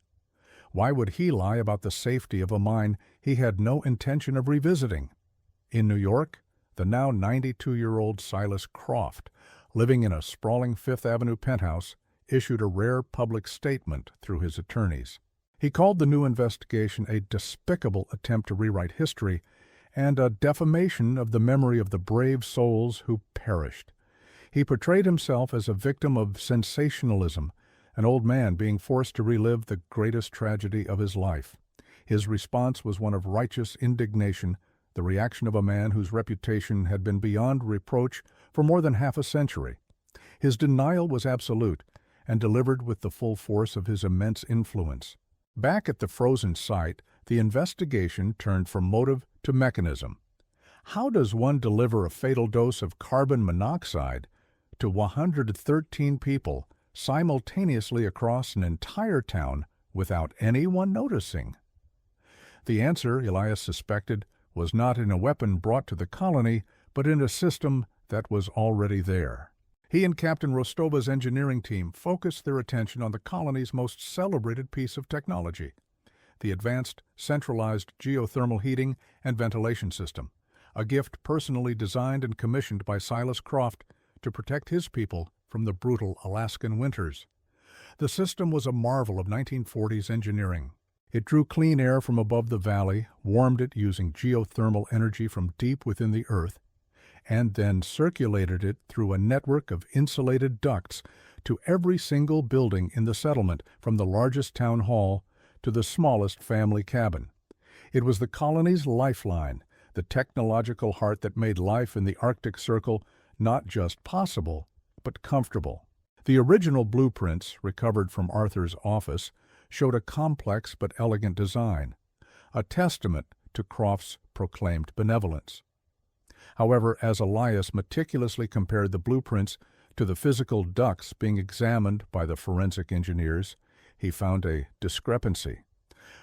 Why would he lie about the safety of a mine he had no intention of revisiting? In New York, the now 92-year-old Silas Croft, living in a sprawling Fifth Avenue penthouse, issued a rare public statement through his attorneys. He called the new investigation a despicable attempt to rewrite history and a defamation of the memory of the brave souls who perished. He portrayed himself as a victim of sensationalism, an old man being forced to relive the greatest tragedy of his life. His response was one of righteous indignation, the reaction of a man whose reputation had been beyond reproach for more than half a century. His denial was absolute and delivered with the full force of his immense influence. Back at the frozen site, the investigation turned from motive to mechanism. How does one deliver a fatal dose of carbon monoxide to 113 people simultaneously across an entire town without anyone noticing? The answer, Elias suspected, was not in a weapon brought to the colony, but in a system that was already there. He and Captain Rostova's engineering team focused their attention on the colony's most celebrated piece of technology, the advanced centralized geothermal heating and ventilation system, a gift personally designed and commissioned by Silas Croft to protect his people from the brutal Alaskan winters. The system was a marvel of 1940s engineering. It drew clean air from above the valley, warmed it using geothermal energy from deep within the earth, and then circulated it through a network of insulated ducts to every single building in the settlement, from the largest town hall to the smallest family cabin. It was the colony's lifeline, the technological heart that made life in the Arctic Circle not just possible, but comfortable. The original blueprints, recovered from Arthur's office, showed a complex but elegant design, a testament to Croft's proclaimed benevolence. However, as Elias meticulously compared the blueprints to the physical ducts being examined by the forensic engineers, he found a discrepancy.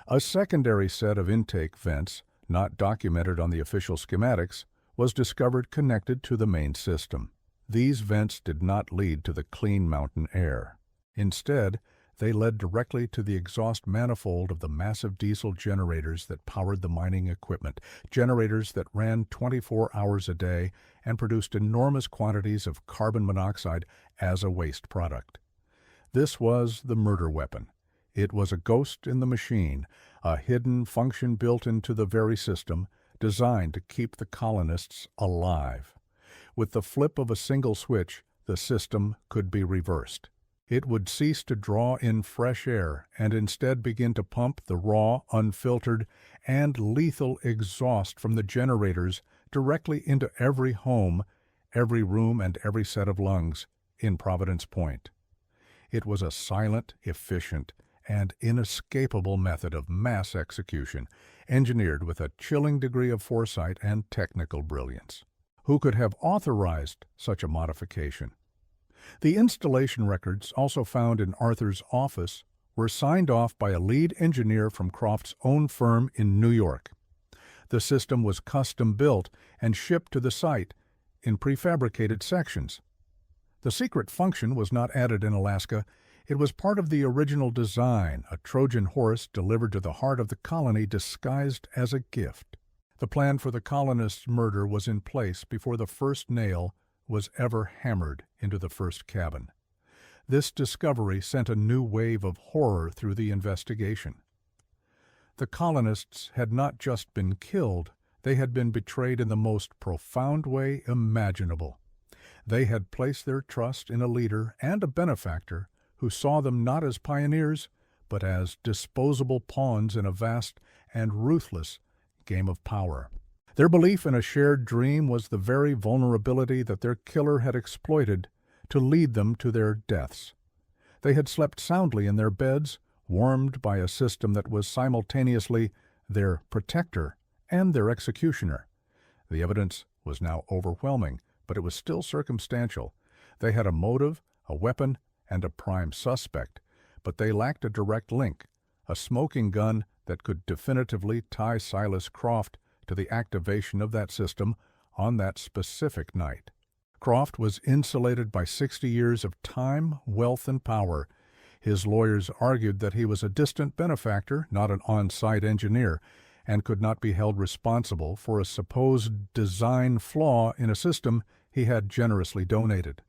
A secondary set of intake vents, not documented on the official schematics, was discovered connected to the main system. These vents did not lead to the clean mountain air. Instead, they led directly to the exhaust manifold of the massive diesel generators that powered the mining equipment, generators that ran 24 hours a day and produced enormous quantities of carbon monoxide as a waste product. This was the murder weapon. It was a ghost in the machine, a hidden function built into the very system, designed to keep the colonists alive. With the flip of a single switch, the system could be reversed. It would cease to draw in fresh air and instead begin to pump the raw, unfiltered, and lethal exhaust from the generators directly into every home, every room, and every set of lungs in Providence Point. It was a silent, efficient, and inescapable method of mass execution, engineered with a chilling degree of foresight and technical brilliance. Who could have authorized such a modification? The installation records, also found in Arthur's office, were signed off by a lead engineer from Croft's own firm in New York. The system was custom-built and shipped to the site in prefabricated sections. The secret function was not added in Alaska. It was part of the original design, a Trojan horse delivered to the heart of the colony disguised as a gift. The plan for the colonists' murder was in place before the first nail was ever hammered into the first cabin. This discovery sent a new wave of horror through the investigation. The colonists had not just been killed, they had been betrayed in the most profound way imaginable. They had placed their trust in a leader and a benefactor who saw them not as pioneers, but as disposable pawns in a vast and ruthless game of power. Their belief in a shared dream was the very vulnerability that their killer had exploited to lead them to their deaths. They had slept soundly in their beds, warmed by a system that was simultaneously their protector and their executioner. The evidence was now overwhelming, but it was still circumstantial. They had a motive, a weapon, and a prime suspect, but they lacked a direct link, a smoking gun that could definitively tie Silas Croft to the activation of that system on that specific night. Croft was insulated by 60 years of time, wealth, and power. His lawyers argued that he was a distant benefactor, not an on-site engineer, and could not be held responsible for a supposed design flaw in a system he had generously donated.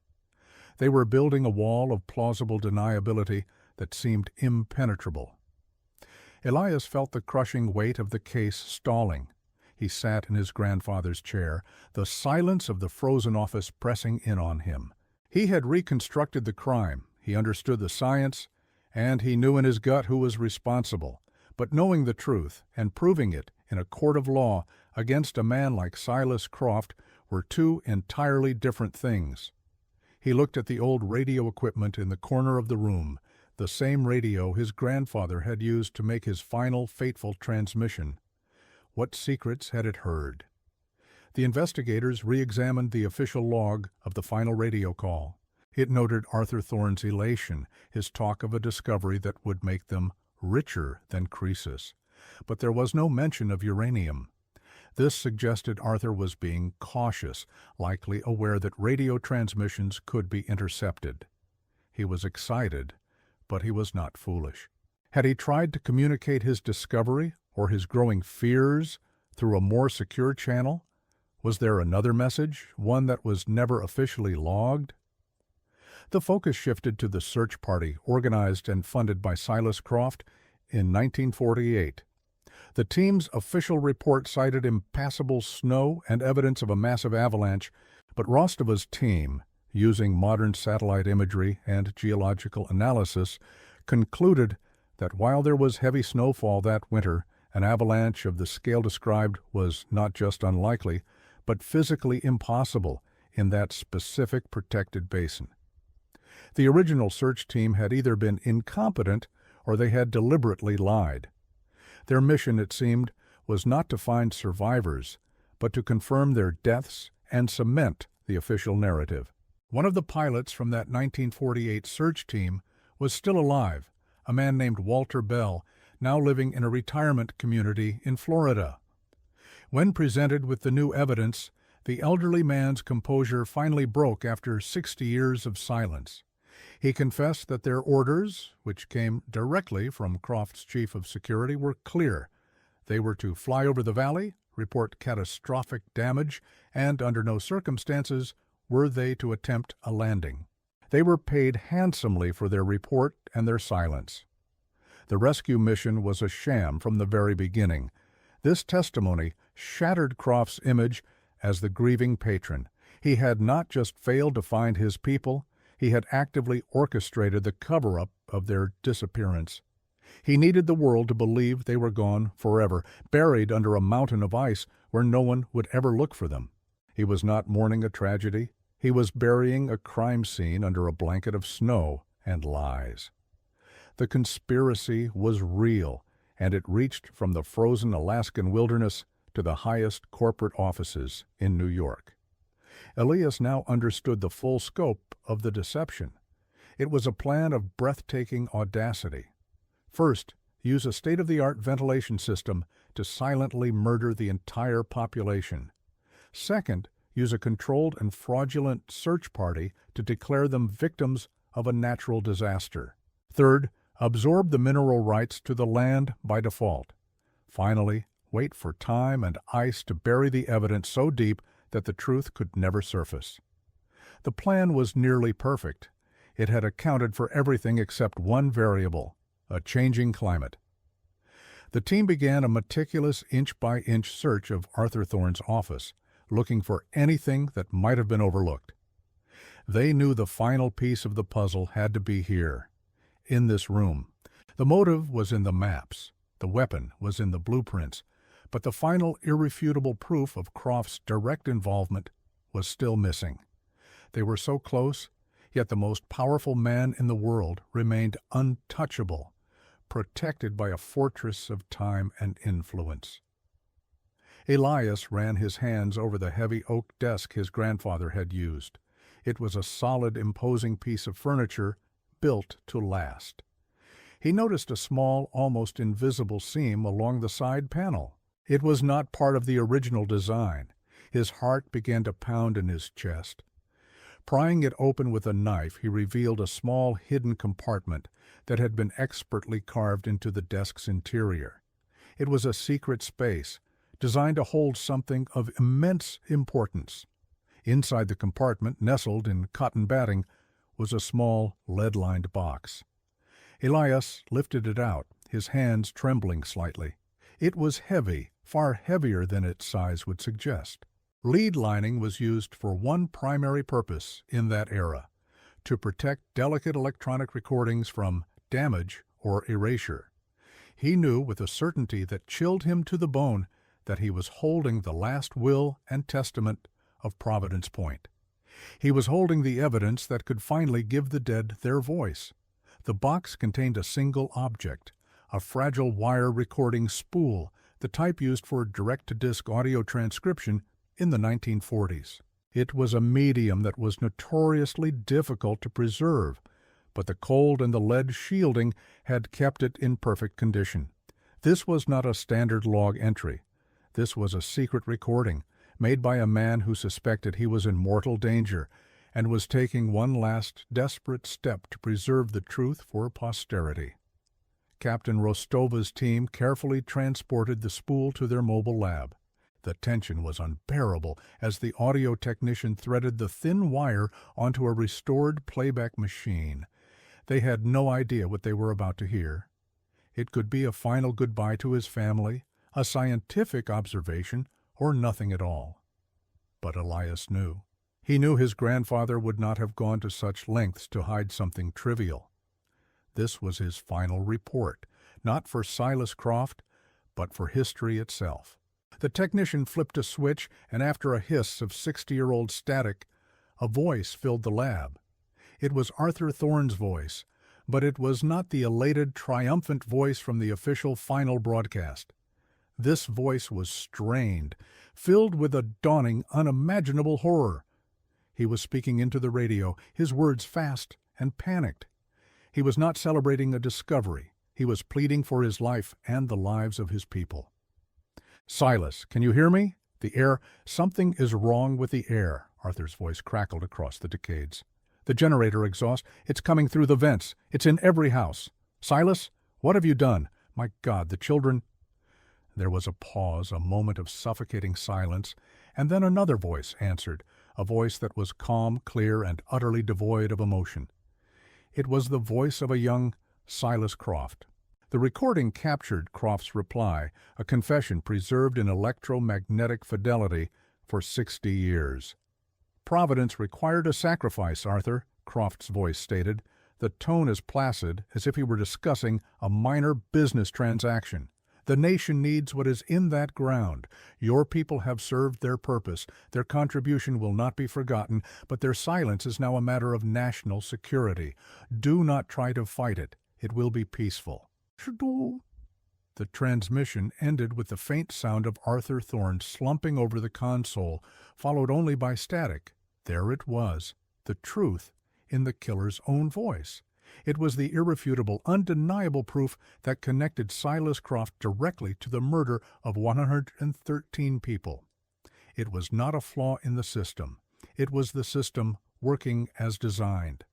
They were building a wall of plausible deniability that seemed impenetrable. Elias felt the crushing weight of the case stalling. He sat in his grandfather's chair, the silence of the frozen office pressing in on him. He had reconstructed the crime, he understood the science, and he knew in his gut who was responsible. But knowing the truth and proving it in a court of law against a man like Silas Croft were two entirely different things. He looked at the old radio equipment in the corner of the room, the same radio his grandfather had used to make his final fateful transmission. What secrets had it heard? The investigators re-examined the official log of the final radio call. It noted Arthur Thorne's elation, his talk of a discovery that would make them richer than Croesus. But there was no mention of uranium. This suggested Arthur was being cautious, likely aware that radio transmissions could be intercepted. He was excited, but he was not foolish. Had he tried to communicate his discovery or his growing fears through a more secure channel? Was there another message, one that was never officially logged? The focus shifted to the search party organized and funded by Silas Croft in 1948. The team's official report cited impassable snow and evidence of a massive avalanche, but Rostova's team, using modern satellite imagery and geological analysis, concluded that while there was heavy snowfall that winter, an avalanche of the scale described was not just unlikely, but physically impossible in that specific protected basin. The original search team had either been incompetent or they had deliberately lied. Their mission, it seemed, was not to find survivors, but to confirm their deaths and cement the official narrative. One of the pilots from that 1948 search team was still alive, a man named Walter Bell, now living in a retirement community in Florida. When presented with the new evidence, the elderly man's composure finally broke after 60 years of silence. He confessed that their orders, which came directly from Croft's chief of security, were clear. They were to fly over the valley, report catastrophic damage, and under no circumstances were they to attempt a landing. They were paid handsomely for their report and their silence. The rescue mission was a sham from the very beginning. This testimony shattered Croft's image as the grieving patron. He had not just failed to find his people, he had actively orchestrated the cover-up of their disappearance. He needed the world to believe they were gone forever, buried under a mountain of ice where no one would ever look for them. He was not mourning a tragedy. He was burying a crime scene under a blanket of snow and lies. The conspiracy was real, and it reached from the frozen Alaskan wilderness to the highest corporate offices in New York. Elias now understood the full scope of the deception. It was a plan of breathtaking audacity. First, use a state-of-the-art ventilation system to silently murder the entire population. Second, use a controlled and fraudulent search party to declare them victims of a natural disaster. Third, absorb the mineral rights to the land by default. Finally, wait for time and ice to bury the evidence so deep that the truth could never surface. The plan was nearly perfect. It had accounted for everything except one variable, a changing climate. The team began a meticulous inch-by-inch search of Arthur Thorne's office, looking for anything that might have been overlooked. They knew the final piece of the puzzle had to be here, in this room. The motive was in the maps, the weapon was in the blueprints, but the final irrefutable proof of Croft's direct involvement was still missing. They were so close, yet the most powerful man in the world remained untouchable, protected by a fortress of time and influence. Elias ran his hands over the heavy oak desk his grandfather had used. It was a solid, imposing piece of furniture built to last. He noticed a small, almost invisible seam along the side panel. It was not part of the original design. His heart began to pound in his chest. Prying it open with a knife, he revealed a small hidden compartment that had been expertly carved into the desk's interior. It was a secret space, designed to hold something of immense importance. Inside the compartment, nestled in cotton batting, was a small, lead-lined box. Elias lifted it out, his hands trembling slightly. It was heavy, far heavier than its size would suggest. Lead lining was used for one primary purpose in that era, to protect delicate electronic recordings from damage or erasure. He knew with a certainty that chilled him to the bone that he was holding the last will and testament of Providence Point. He was holding the evidence that could finally give the dead their voice. The box contained a single object, a fragile wire recording spool, the type used for direct-to-disc audio transcription in the 1940s. It was a medium that was notoriously difficult to preserve, but the cold and the lead shielding had kept it in perfect condition. This was not a standard log entry. This was a secret recording, made by a man who suspected he was in mortal danger and was taking one last desperate step to preserve the truth for posterity. Captain Rostova's team carefully transported the spool to their mobile lab. The tension was unbearable as the audio technician threaded the thin wire onto a restored playback machine. They had no idea what they were about to hear. It could be a final goodbye to his family, a scientific observation, or nothing at all. But Elias knew. He knew his grandfather would not have gone to such lengths to hide something trivial. This was his final report, not for Silas Croft, but for history itself. The technician flipped a switch, and after a hiss of 60-year-old static, a voice filled the lab. It was Arthur Thorne's voice, but it was not the elated, triumphant voice from the official final broadcast. This voice was strained, filled with a dawning, unimaginable horror. He was speaking into the radio, his words fast and panicked. He was not celebrating a discovery. He was pleading for his life and the lives of his people. "Silas, can you hear me? The air— Something is wrong with the air," Arthur's voice crackled across the decades. "The generator exhaust, it's coming through the vents. It's in every house. Silas, what have you done? My God, the children—" There was a pause, a moment of suffocating silence, and then another voice answered, a voice that was calm, clear, and utterly devoid of emotion. It was the voice of a young Silas Croft. The recording captured Croft's reply, a confession preserved in electromagnetic fidelity for 60 years. "Providence required a sacrifice, Arthur," Croft's voice stated. The tone as placid as if he were discussing a minor business transaction. "The nation needs what is in that ground. Your people have served their purpose. Their contribution will not be forgotten, but their silence is now a matter of national security. Do not try to fight it. It will be peaceful." The transmission ended with the faint sound of Arthur Thorne slumping over the console, followed only by static. There it was, the truth, in the killer's own voice. It was the irrefutable, undeniable proof that connected Silas Croft directly to the murder of 113 people. It was not a flaw in the system. It was the system working as designed.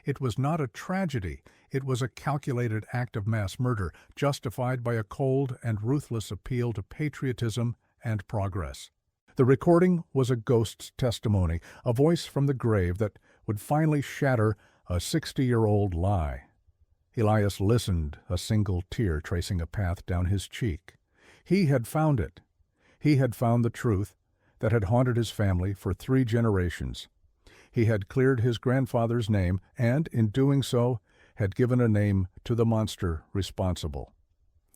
It was not a tragedy. It was a calculated act of mass murder, justified by a cold and ruthless appeal to patriotism and progress. The recording was a ghost's testimony, a voice from the grave that would finally shatter a 60-year-old lie. Elias listened, a single tear tracing a path down his cheek. He had found it. He had found the truth that had haunted his family for 3 generations. He had cleared his grandfather's name and, in doing so, had given a name to the monster responsible.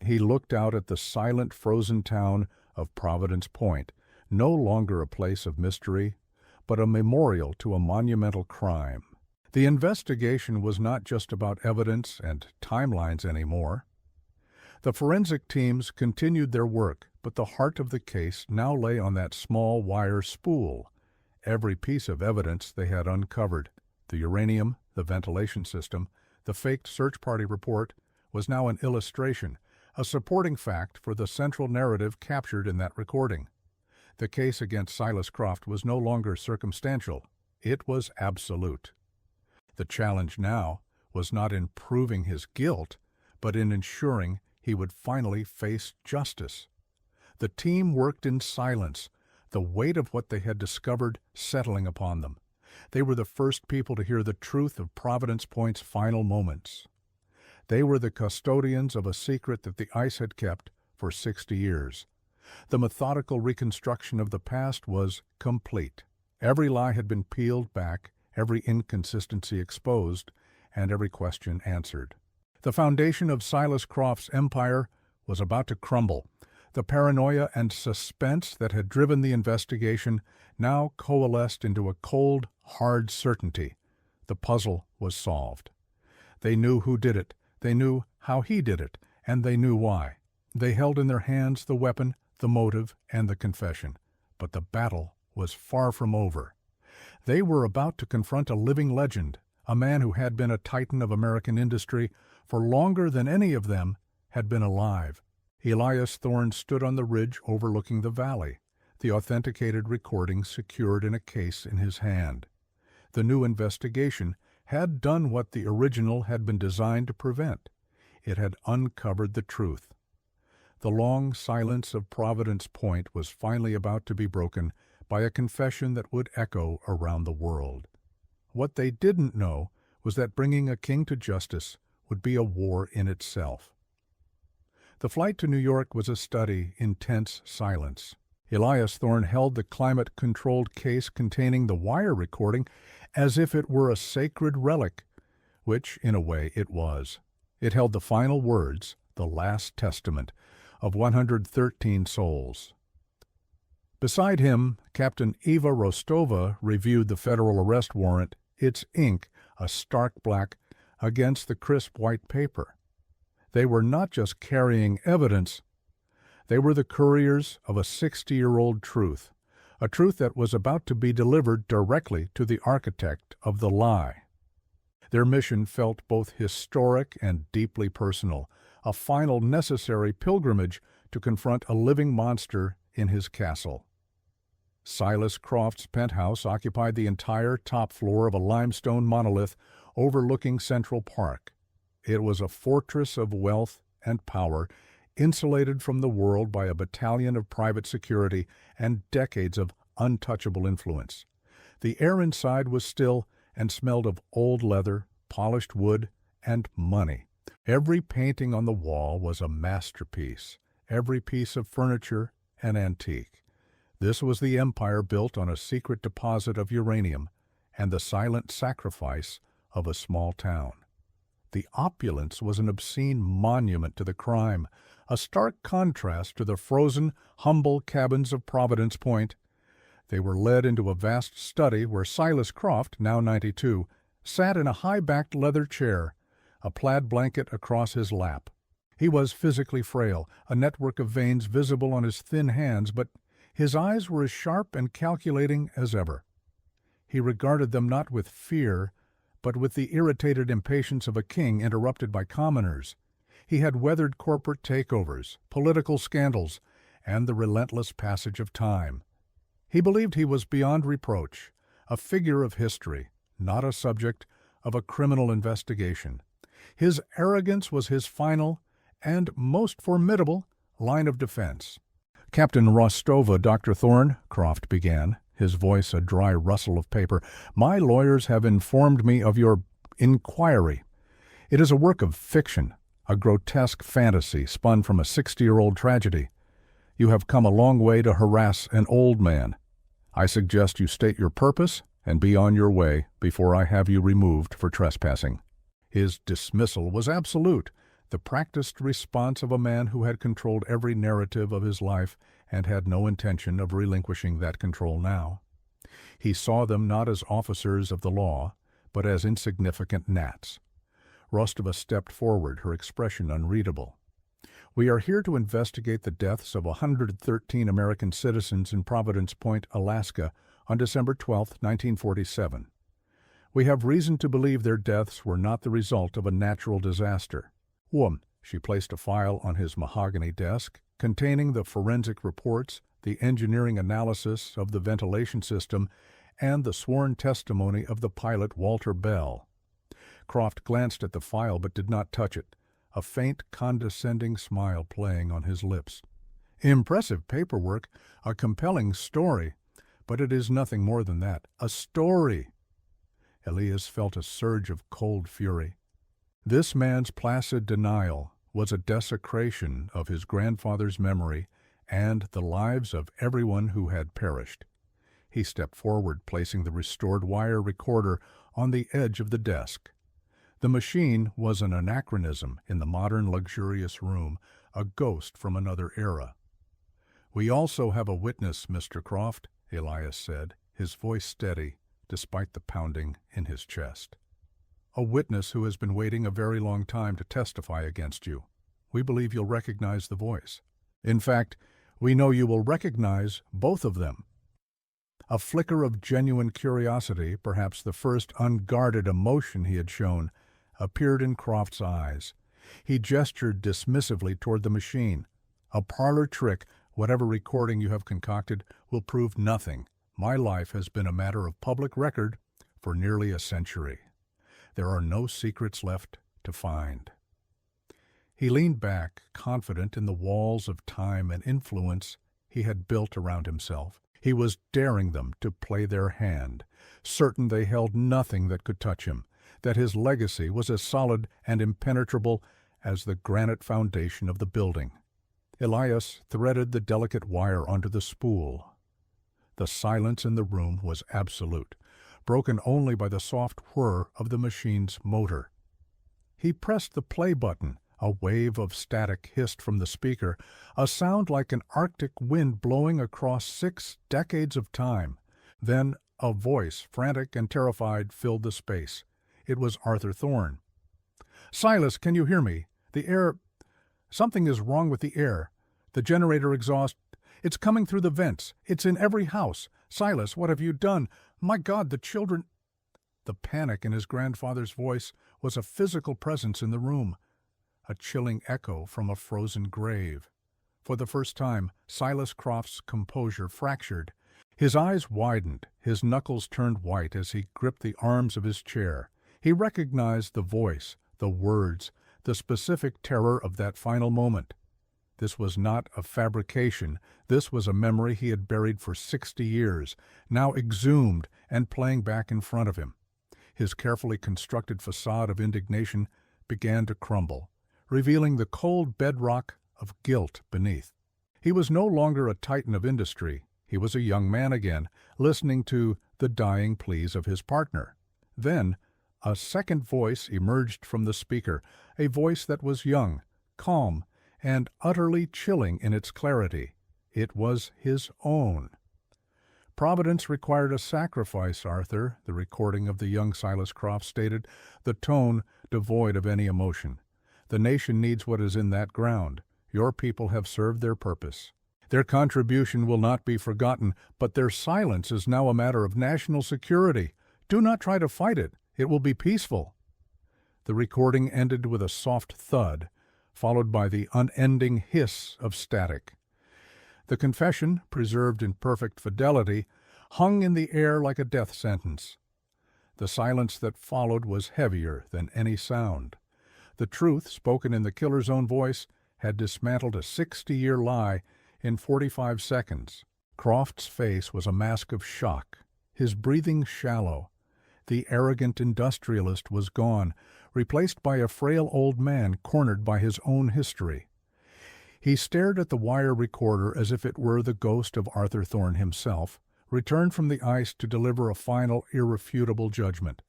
He looked out at the silent, frozen town of Providence Point, no longer a place of mystery, but a memorial to a monumental crime. The investigation was not just about evidence and timelines anymore. The forensic teams continued their work, but the heart of the case now lay on that small wire spool. Every piece of evidence they had uncovered, the uranium, the ventilation system, the faked search party report, was now an illustration, a supporting fact for the central narrative captured in that recording. The case against Silas Croft was no longer circumstantial. It was absolute. The challenge now was not in proving his guilt, but in ensuring he would finally face justice. The team worked in silence, the weight of what they had discovered settling upon them. They were the first people to hear the truth of Providence Point's final moments. They were the custodians of a secret that the ice had kept for 60 years. The methodical reconstruction of the past was complete. Every lie had been peeled back, every inconsistency exposed, and every question answered. The foundation of Silas Croft's empire was about to crumble. The paranoia and suspense that had driven the investigation now coalesced into a cold, hard certainty. The puzzle was solved. They knew who did it, they knew how he did it, and they knew why. They held in their hands the weapon, the motive, and the confession. But the battle was far from over. They were about to confront a living legend, a man who had been a titan of American industry for longer than any of them had been alive. Elias Thorne stood on the ridge overlooking the valley, the authenticated recording secured in a case in his hand. The new investigation had done what the original had been designed to prevent. It had uncovered the truth. The long silence of Providence Point was finally about to be broken by a confession that would echo around the world. What they didn't know was that bringing a king to justice would be a war in itself. The flight to New York was a study in tense silence. Elias Thorne held the climate-controlled case containing the wire recording as if it were a sacred relic, which, in a way, it was. It held the final words, the last testament, of 113 souls. Beside him, Captain Eva Rostova reviewed the federal arrest warrant, its ink a stark black against the crisp white paper. They were not just carrying evidence, they were the couriers of a 60-year-old truth, a truth that was about to be delivered directly to the architect of the lie. Their mission felt both historic and deeply personal, a final necessary pilgrimage to confront a living monster in his castle. Silas Croft's penthouse occupied the entire top floor of a limestone monolith overlooking Central Park. It was a fortress of wealth and power, insulated from the world by a battalion of private security and decades of untouchable influence. The air inside was still and smelled of old leather, polished wood, and money. Every painting on the wall was a masterpiece, every piece of furniture an antique. This was the empire built on a secret deposit of uranium and the silent sacrifice of a small town. The opulence was an obscene monument to the crime, a stark contrast to the frozen, humble cabins of Providence Point. They were led into a vast study where Silas Croft, now 92, sat in a high-backed leather chair, a plaid blanket across his lap. He was physically frail, a network of veins visible on his thin hands, but his eyes were as sharp and calculating as ever. He regarded them not with fear, but with the irritated impatience of a king interrupted by commoners. He had weathered corporate takeovers, political scandals, and the relentless passage of time. He believed he was beyond reproach, a figure of history, not a subject of a criminal investigation. His arrogance was his final and most formidable line of defense. "Captain Rostova, Dr. Thorne," Croft began, his voice a dry rustle of paper, "my lawyers have informed me of your inquiry. It is a work of fiction, a grotesque fantasy spun from a 60-year-old tragedy. You have come a long way to harass an old man. I suggest you state your purpose and be on your way before I have you removed for trespassing." His dismissal was absolute, the practiced response of a man who had controlled every narrative of his life and had no intention of relinquishing that control now. He saw them not as officers of the law, but as insignificant gnats. Rostova stepped forward, her expression unreadable. "We are here to investigate the deaths of 113 American citizens in Providence Point, Alaska, on December 12, 1947. We have reason to believe their deaths were not the result of a natural disaster. She placed a file on his mahogany desk containing the forensic reports, the engineering analysis of the ventilation system, and the sworn testimony of the pilot Walter Bell. Croft glanced at the file but did not touch it, a faint, condescending smile playing on his lips. "Impressive paperwork, a compelling story, but it is nothing more than that, a story." Elias felt a surge of cold fury. This man's placid denial was a desecration of his grandfather's memory and the lives of everyone who had perished. He stepped forward, placing the restored wire recorder on the edge of the desk. The machine was an anachronism in the modern luxurious room, a ghost from another era. "We also have a witness, Mr. Croft," Elias said, his voice steady despite the pounding in his chest. "A witness who has been waiting a very long time to testify against you. We believe you'll recognize the voice. In fact, we know you will recognize both of them." A flicker of genuine curiosity, perhaps the first unguarded emotion he had shown, appeared in Croft's eyes. He gestured dismissively toward the machine. A parlor trick, whatever recording you have concocted, will prove nothing. My life has been a matter of public record for nearly a century. There are no secrets left to find." He leaned back, confident in the walls of time and influence he had built around himself. He was daring them to play their hand, certain they held nothing that could touch him, that his legacy was as solid and impenetrable as the granite foundation of the building. Elias threaded the delicate wire onto the spool. The silence in the room was absolute, broken only by the soft whir of the machine's motor. He pressed the play button. A wave of static hissed from the speaker, a sound like an Arctic wind blowing across 6 decades of time. Then a voice, frantic and terrified, filled the space. It was Arthur Thorne. "Silas, can you hear me? The air... Something is wrong with the air. The generator exhaust... It's coming through the vents. It's in every house. Silas, what have you done? My God, the children..." The panic in his grandfather's voice was a physical presence in the room, a chilling echo from a frozen grave. For the first time, Silas Croft's composure fractured. His eyes widened, his knuckles turned white as he gripped the arms of his chair. He recognized the voice, the words, the specific terror of that final moment. This was not a fabrication. This was a memory he had buried for 60 years, now exhumed and playing back in front of him. His carefully constructed facade of indignation began to crumble, revealing the cold bedrock of guilt beneath. He was no longer a titan of industry. He was a young man again, listening to the dying pleas of his partner. Then a second voice emerged from the speaker, a voice that was young, calm, and utterly chilling in its clarity. It was his own. "Providence required a sacrifice, Arthur," the recording of the young Silas Croft stated, the tone devoid of any emotion. "The nation needs what is in that ground. Your people have served their purpose. Their contribution will not be forgotten, but their silence is now a matter of national security. Do not try to fight it. It will be peaceful." The recording ended with a soft thud, followed by the unending hiss of static. The confession, preserved in perfect fidelity, hung in the air like a death sentence. The silence that followed was heavier than any sound. The truth, spoken in the killer's own voice, had dismantled a 60-year lie in 45 seconds. Croft's face was a mask of shock, his breathing shallow. The arrogant industrialist was gone, replaced by a frail old man cornered by his own history. He stared at the wire recorder as if it were the ghost of Arthur Thorne himself, returned from the ice to deliver a final, irrefutable judgment.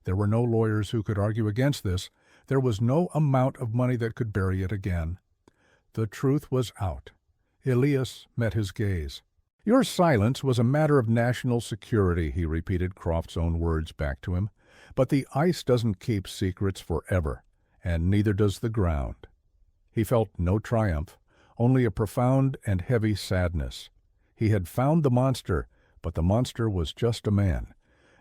There were no lawyers who could argue against this. There was no amount of money that could bury it again. The truth was out. Elias met his gaze. "Your silence was a matter of national security," he repeated Croft's own words back to him. "But the ice doesn't keep secrets forever, and neither does the ground." He felt no triumph, only a profound and heavy sadness. He had found the monster, but the monster was just a man,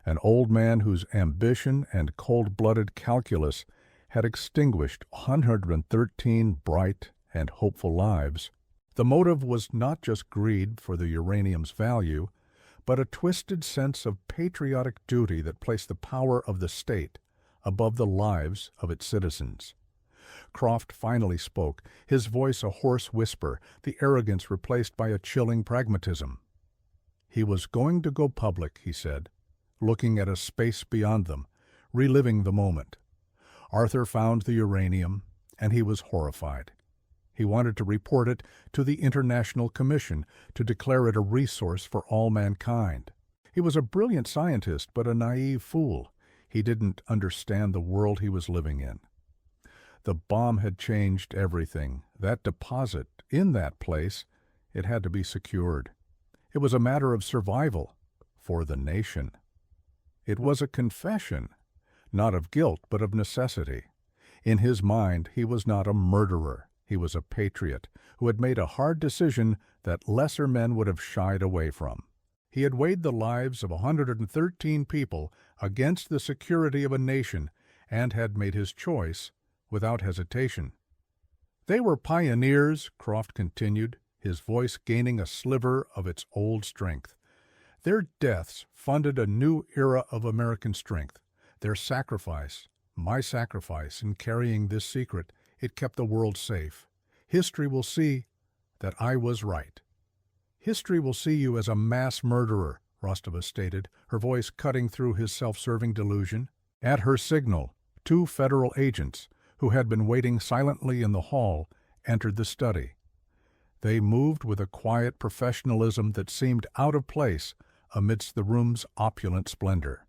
an old man whose ambition and cold-blooded calculus had extinguished 113 bright and hopeful lives. The motive was not just greed for the uranium's value, but a twisted sense of patriotic duty that placed the power of the state above the lives of its citizens. Croft finally spoke, his voice a hoarse whisper, the arrogance replaced by a chilling pragmatism. He was going to go public, he said, looking at a space beyond them, reliving the moment. Arthur found the uranium, and he was horrified. He wanted to report it to the International Commission, to declare it a resource for all mankind. He was a brilliant scientist, but a naive fool. He didn't understand the world he was living in. The bomb had changed everything. That deposit, in that place, it had to be secured. It was a matter of survival for the nation. It was a confession, not of guilt, but of necessity. In his mind, he was not a murderer. He was a patriot who had made a hard decision that lesser men would have shied away from. He had weighed the lives of 113 people against the security of a nation and had made his choice without hesitation. They were pioneers, Croft continued, his voice gaining a sliver of its old strength. Their deaths funded a new era of American strength. Their sacrifice, my sacrifice in carrying this secret, it kept the world safe. History will see that I was right. History will see you as a mass murderer, Rostova stated, her voice cutting through his self-serving delusion. At her signal, 2 federal agents, who had been waiting silently in the hall, entered the study. They moved with a quiet professionalism that seemed out of place amidst the room's opulent splendor.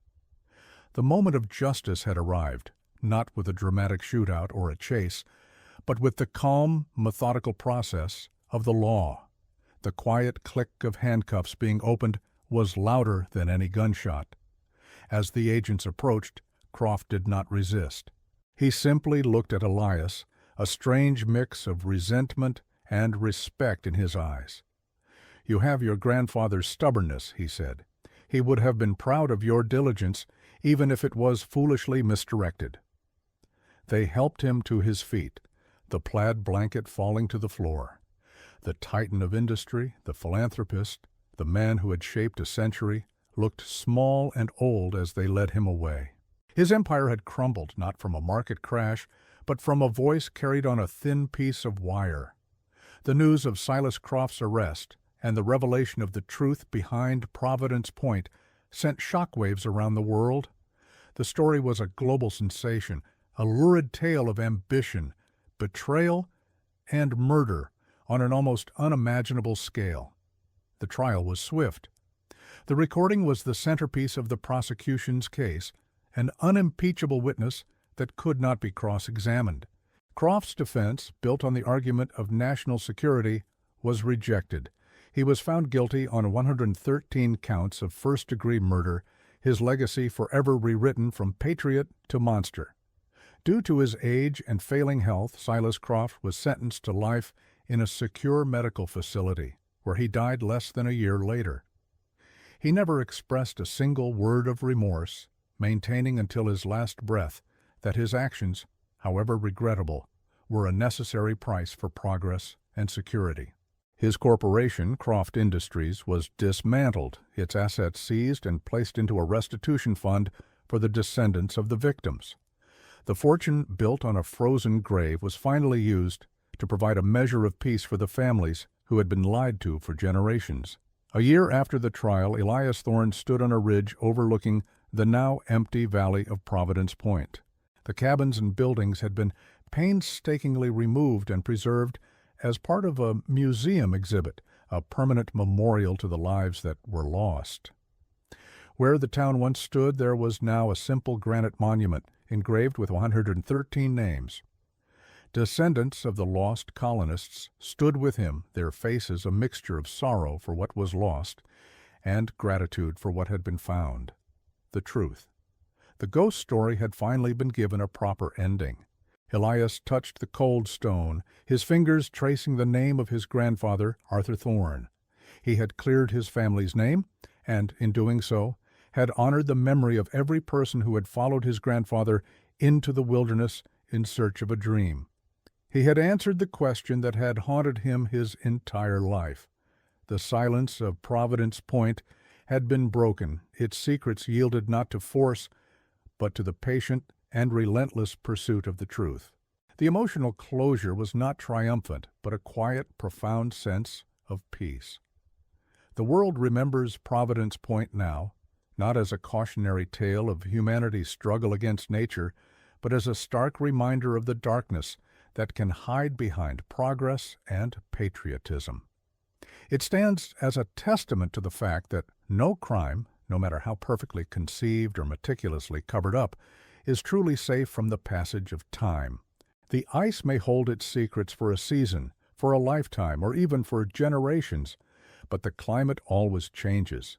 The moment of justice had arrived, not with a dramatic shootout or a chase, but with the calm, methodical process of the law. The quiet click of handcuffs being opened was louder than any gunshot. As the agents approached, Croft did not resist. He simply looked at Elias, a strange mix of resentment and respect in his eyes. "You have your grandfather's stubbornness," he said. "He would have been proud of your diligence, even if it was foolishly misdirected." They helped him to his feet, the plaid blanket falling to the floor. The titan of industry, the philanthropist, the man who had shaped a century, looked small and old as they led him away. His empire had crumbled not from a market crash, but from a voice carried on a thin piece of wire. The news of Silas Croft's arrest and the revelation of the truth behind Providence Point sent shockwaves around the world. The story was a global sensation, a lurid tale of ambition, betrayal, and murder on an almost unimaginable scale. The trial was swift. The recording was the centerpiece of the prosecution's case, an unimpeachable witness that could not be cross-examined. Croft's defense, built on the argument of national security, was rejected. He was found guilty on 113 counts of first-degree murder, his legacy forever rewritten from patriot to monster. Due to his age and failing health, Silas Croft was sentenced to life in a secure medical facility, where he died less than a year later. He never expressed a single word of remorse, maintaining until his last breath that his actions, however regrettable, were a necessary price for progress and security. His corporation, Croft Industries, was dismantled, its assets seized and placed into a restitution fund for the descendants of the victims. The fortune built on a frozen grave was finally used to provide a measure of peace for the families who had been lied to for generations. A year after the trial, Elias Thorne stood on a ridge overlooking the now empty valley of Providence Point. The cabins and buildings had been painstakingly removed and preserved as part of a museum exhibit, a permanent memorial to the lives that were lost. Where the town once stood, there was now a simple granite monument engraved with 113 names. Descendants of the lost colonists stood with him, their faces a mixture of sorrow for what was lost and gratitude for what had been found. The truth. The ghost story had finally been given a proper ending. Elias touched the cold stone, his fingers tracing the name of his grandfather, Arthur Thorne. He had cleared his family's name, and, in doing so, had honored the memory of every person who had followed his grandfather into the wilderness in search of a dream. He had answered the question that had haunted him his entire life. The silence of Providence Point had been broken, its secrets yielded not to force, but to the patient and relentless pursuit of the truth. The emotional closure was not triumphant, but a quiet, profound sense of peace. The world remembers Providence Point now, not as a cautionary tale of humanity's struggle against nature, but as a stark reminder of the darkness that can hide behind progress and patriotism. It stands as a testament to the fact that no crime, no matter how perfectly conceived or meticulously covered up, is truly safe from the passage of time. The ice may hold its secrets for a season, for a lifetime, or even for generations, but the climate always changes.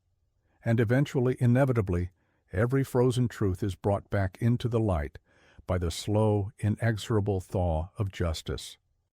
And eventually, inevitably, every frozen truth is brought back into the light by the slow, inexorable thaw of justice.